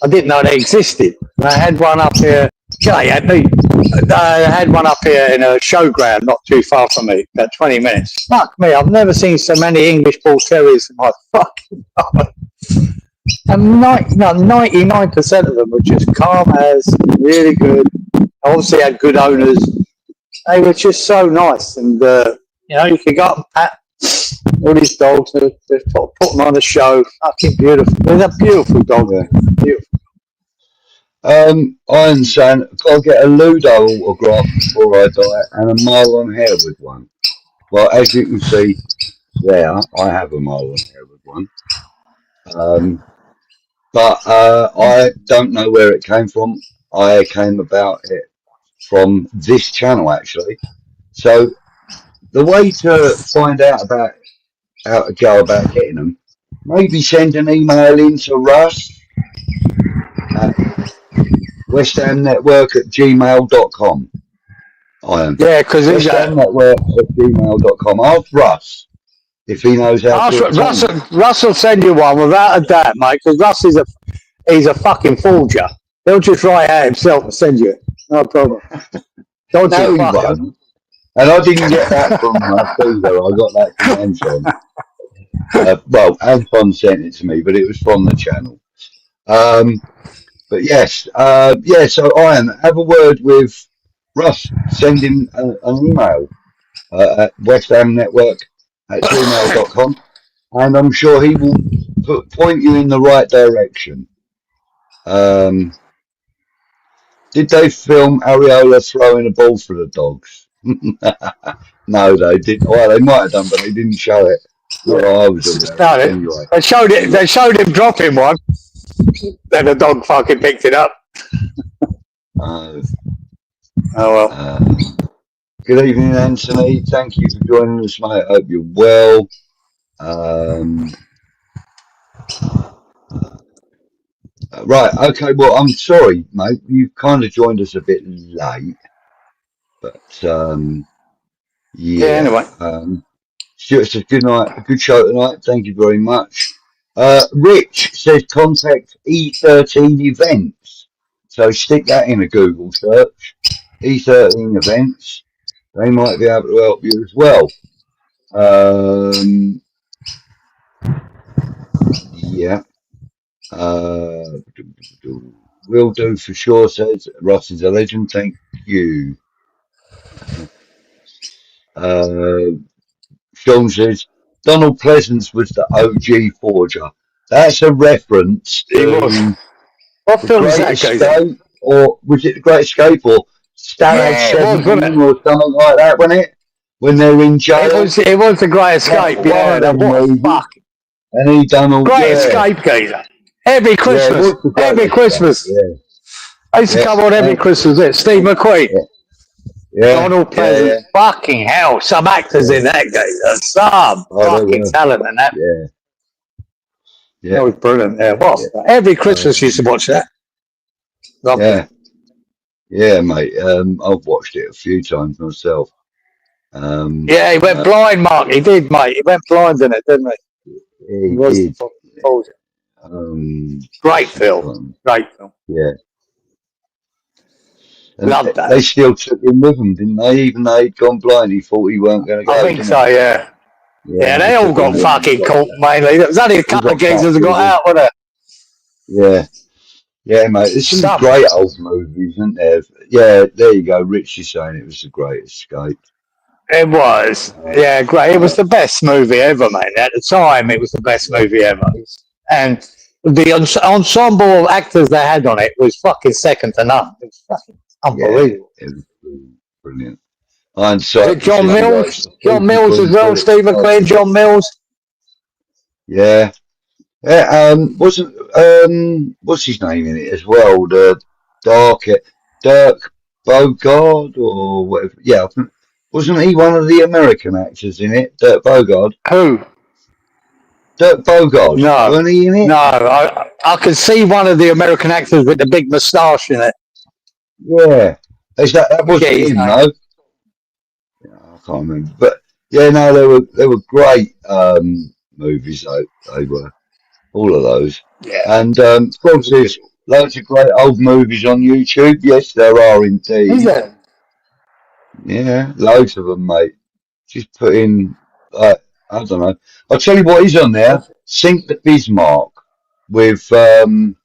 I didn't know they existed. I had one up here. I had one up here in a showground not too far from me, about 20 minutes. Fuck me, I've never seen so many English Bull Terriers in my fucking life. And 99% of them were just calm as, really good. Obviously had good owners. They were just so nice. And, you know, you could go up and pat all these dogs. They put them on the show. Fucking beautiful. They're beautiful dogs. Yeah. Beautiful. I'm saying I've got to get a Ludo autograph before I die and a Marlon hair with one. Well, as you can see there, I have a Marlon hair with one. But I don't know where it came from. I came about it from this channel, actually. So the way to find out about how to go about getting them, maybe send an email in to Russ at westhamnetwork@gmail.com. Yeah, because westhamnetwork@gmail.com. Ask Russ if he knows how to obtain. Russ will send you one without a doubt, mate, because Russ is he's a fucking forger. He'll just write out himself and send you it. No problem. Don't No, you he won't. And I didn't get that from Caesar. I got that from Anton. Well, Anton sent it to me, but it was from the channel. But yes, so Ian, have a word with Russ. Send him an email at westhamnetwork@gmail.com, and I'm sure he will point you in the right direction. Did they film Areola throwing a ball for the dogs? No, they didn't. Well, they might have done, but they didn't show it. Well, I was aware. Anyway, they showed it. They showed him dropping one. Then the dog fucking picked it up. oh well. Good evening, Anthony. Thank you for joining us, mate. I hope you're well. Right, okay. Well, I'm sorry, mate. You've kind of joined us a bit late, but yeah. Anyway. Stuart says good night, a good show tonight. Thank you very much. Rich says contact E13 events. So stick that in a Google search. E13 events. They might be able to help you as well. Yeah. Will do for sure, says Ross is a legend. Thank you. Sean says Donald Pleasance was the OG forger. That's a reference to what film is that? Escape, or was it The Great Escape or Stalag 17 or something like that? Wasn't it? When they're in jail. It was The Great Escape. Yeah, that was fuck. And he done all Great Escape, geezer. Every Christmas. Every Christmas. Yeah. I used to come on every Christmas. Steve McQueen. Yeah. Donald Pleasant. Fucking hell. Some actors in that, geezer. Some fucking talent in that. Yeah. That was brilliant. Yeah, what? Every Christmas you used to watch that. Lovely. Yeah, mate. I've watched it a few times myself. Yeah, he went blind, Mark. He did, mate. He went blind in it, didn't he? He did. Great film. Great film. Yeah. And loved that. They still took him with them, didn't they? Even though he'd gone blind, he thought he weren't going to go. I think so, yeah. Yeah, they all got fucking caught, mainly. There was only a couple of geezers that got out, wasn't there? Yeah. Yeah, mate. There's some great old movies, isn't there? Yeah, there you go. Rich is saying it was The Great Escape. It was. Yeah, great. It was the best movie ever, mate. At the time, it was the best movie ever. And the ensemble of actors they had on it was fucking second to none. It was fucking unbelievable. Yeah, it was brilliant. Is it John Mills? John Mills as well, Steve McQueen, John Mills. Yeah. Wasn't what's his name in it as well? The Dirk Bogarde or whatever. Yeah, wasn't he one of the American actors in it? Dirk Bogarde. Who? Dirk Bogarde. No, Weren't he in it? no. I can see one of the American actors with the big moustache in it. Yeah, that wasn't him, though. Yeah, I can't remember, but yeah, no, they were great movies. They were. All of those. Yeah. And of course, there's loads of great old movies on YouTube. Yes, there are indeed. Is there? Yeah, loads of them, mate. Just put in, I don't know. I'll tell you what is on there. 𝗙𝗢𝗧 with the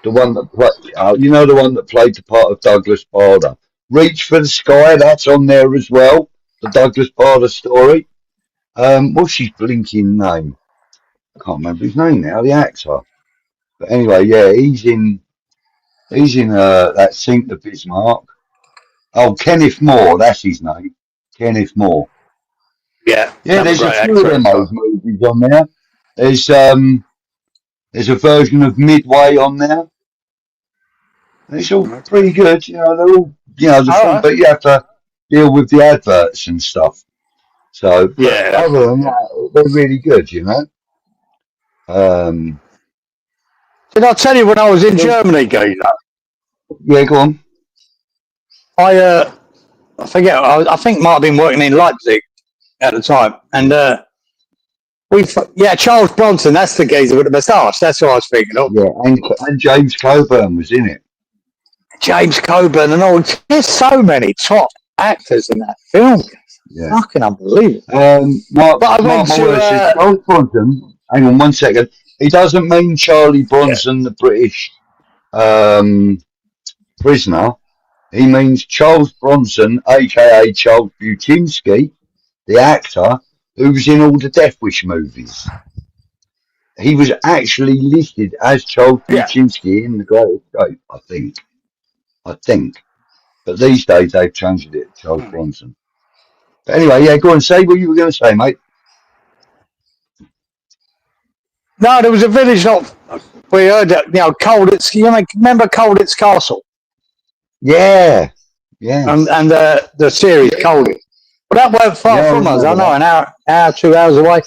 one that played, you know, the one that played the part of Douglas Bader. Reach for the Sky, that's on there as well. The Douglas Bader story. What's his blinking name? I can't remember his name now, the actor. But anyway, yeah, he's in that 𝗙𝗢𝗧. Oh, Kenneth More, that's his name. Kenneth More. Yeah. Yeah, there's a few of them old movies on there. There's a version of Midway on there. And it's all pretty good, you know, they're all, you know, but you have to deal with the adverts and stuff. So yeah, other than that, they're really good, you know. Did I tell you when I was in Germany, Geezer? Yeah, go on. I forget. I think might have been working in Leipzig at the time, and Charles Bronson. That's the geezer with the moustache. That's what I was thinking of. Yeah, and James Coburn was in it. James Coburn and all. There's so many top actors in that film. Yeah. Fucking unbelievable. Mark says Charles Bronson. Hang on 1 second. He doesn't mean Charlie Bronson, the British prisoner. He means Charles Bronson, aka Charles Buczynski, the actor who was in all the Death Wish movies. He was actually listed as Charles Buczynski in The Great Escape, I think. But these days they've changed it to Charles Bronson. But anyway, yeah, go on, say what you were going to say, mate. No, there was a village we heard it, you know, 𝗙𝗢𝗥. You remember 𝗙𝗢𝗥 Castle? Yeah, yeah. And the series 𝗙𝗢𝗥. Well, that weren't far from us. I know, an hour, 2 hours away.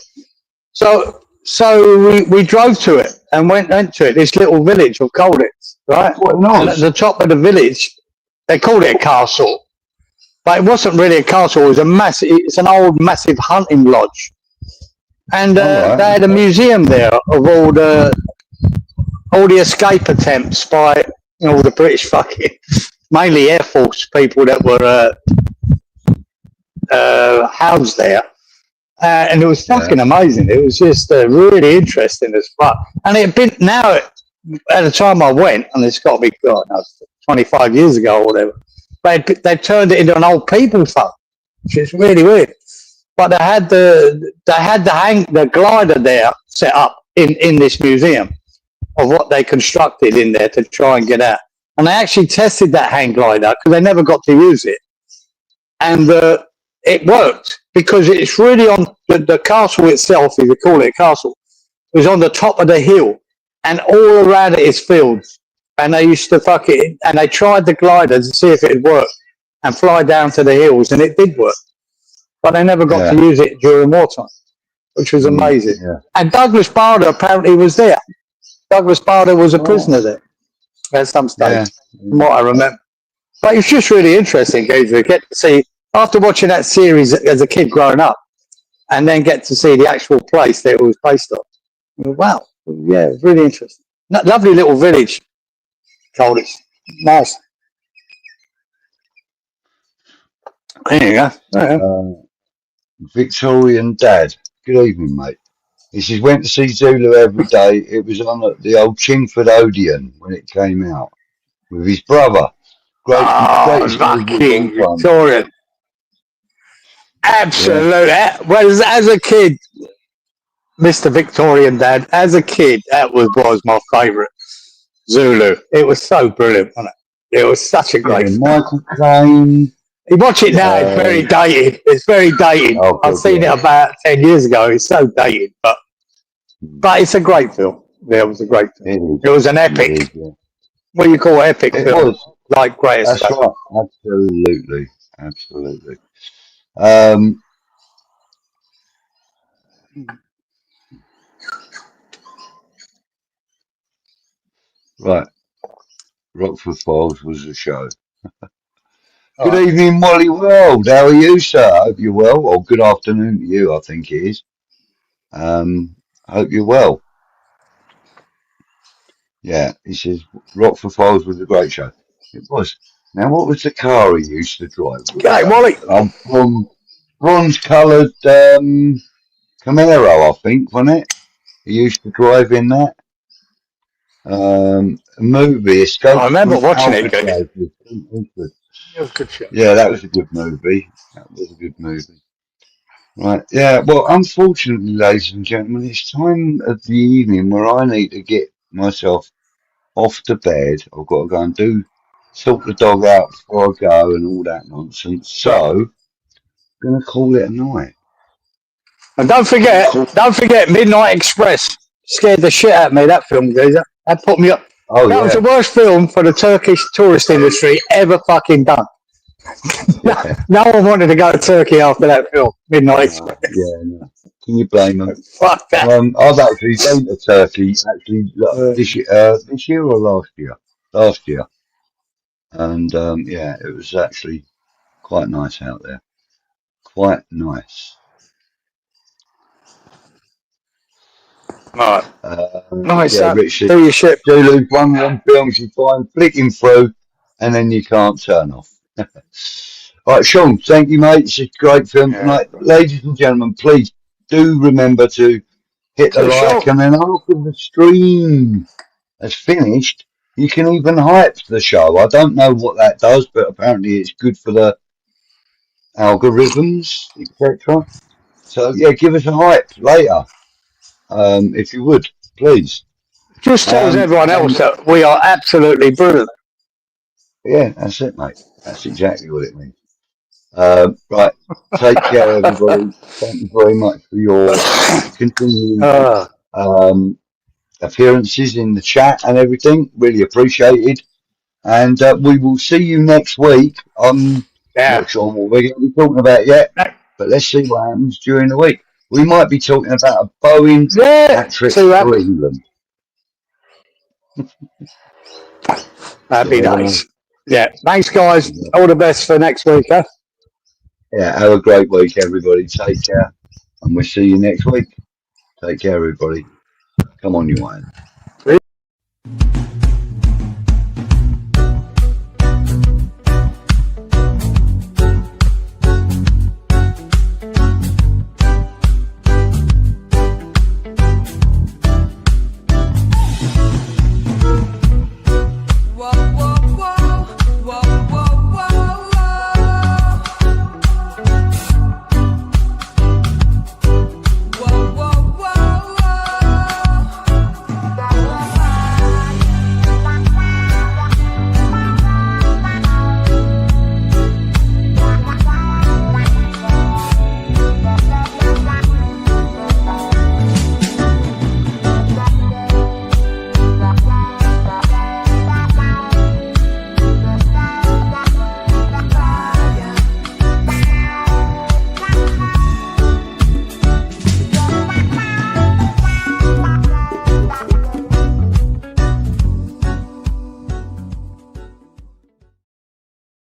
So we drove to it and went to it. This little village of 𝗙𝗢𝗥, right? And at the top of the village, they called it a castle, but it wasn't really a castle. It was it's an old, massive hunting lodge. And they had a museum there of all the escape attempts by all the British mainly Air Force people that were housed there. And it was fucking amazing. It was just really interesting as fuck. And it had been, now, at the time I went, and it's got to be, 25 years ago or whatever, they turned it into an old people's home, which is really weird. But they had the glider there set up in this museum of what they constructed in there to try and get out. And they actually tested that hang glider because they never got to use it. And it worked because it's really on the castle itself, if you call it a castle, was on the top of the hill, and all around it is fields. And they used to and they tried the glider to see if it would work and fly down to the hills, and it did work. But they never got to use it during wartime, which was amazing. Yeah. And Douglas Bader apparently was there. Douglas Bader was a prisoner there at some stage, from what I remember. But it's just really interesting, to get to see, after watching that series as a kid growing up, and then get to see the actual place that it was based on. Wow. Yeah, it was really interesting. Lovely little village, 𝗙𝗢𝗥. Nice. There you go. Victorian Dad. Good evening, mate. He says, went to see Zulu every day. It was on the old Chingford Odeon when it came out with his brother. Great fucking Victorian. Absolutely. Yeah. Well, as a kid, Mr. Victorian Dad, as a kid, that was my favourite Zulu. It was so brilliant, wasn't it? It was such a great Michael Caine, You watch it now, it's very dated. It's very dated. Oh, I've seen it about 10 years ago. It's so dated, but it's a great film. Yeah, it was a great film. It was an epic. What do you call epic It film? was. Like Greatest. That's right. Absolutely. Absolutely. Right. Rockford Files was a show. Good evening, Molly World. How are you, sir? Hope you're well. Or good afternoon to you, I think it is. Hope you're well. Yeah, he says Rockford Files was a great show. It was. Now, what was the car he used to drive? Okay, Molly. Bronze-coloured Camaro, I think, wasn't it? He used to drive in that. A movie, Escape I remember from watching it. Alcatraz. It was a good show. Yeah, that was a good movie. That was a good movie. Right, yeah, well, unfortunately, ladies and gentlemen, it's time of the evening where I need to get myself off to bed. I've got to go and sort the dog out before I go and all that nonsense. So, I'm going to call it a night. And don't forget Midnight Express. Scared the shit out of me, that film, geezer. That put me up. Oh, that was the worst film for the Turkish tourist industry ever fucking done. No one wanted to go to Turkey after that film, Midnight Express. Yeah, no. Can you blame them? Fuck that. I've actually been to Turkey this year or last year? Last year. And yeah, it was actually quite nice out there. Quite nice. Right. Nice. Yeah, Richard. Do your shit. Zulu's one of them films you find flicking through and then you can't turn off. All right, Sean, thank you, mate. It's a great film tonight. Ladies and gentlemen, please do remember to hit the like, and then after the stream has finished, you can even hype the show. I don't know what that does, but apparently it's good for the algorithms, etc. So yeah, give us a hype later, if you would, please. Just tells everyone else that we are absolutely brilliant. Yeah, that's it, mate. That's exactly what it means. Right, take care, everybody. Thank you very much for your continuing appearances in the chat and everything. Really appreciated. And we will see you next week. I'm not sure what we're going to be talking about yet, but let's see what happens during the week. We might be talking about a Boeing hat-trick for England. That'd be nice. Yeah. Thanks, guys. All the best for next week, huh? Yeah, have a great week, everybody. Take care. And we'll see you next week. Take care, everybody. Come on, you iron.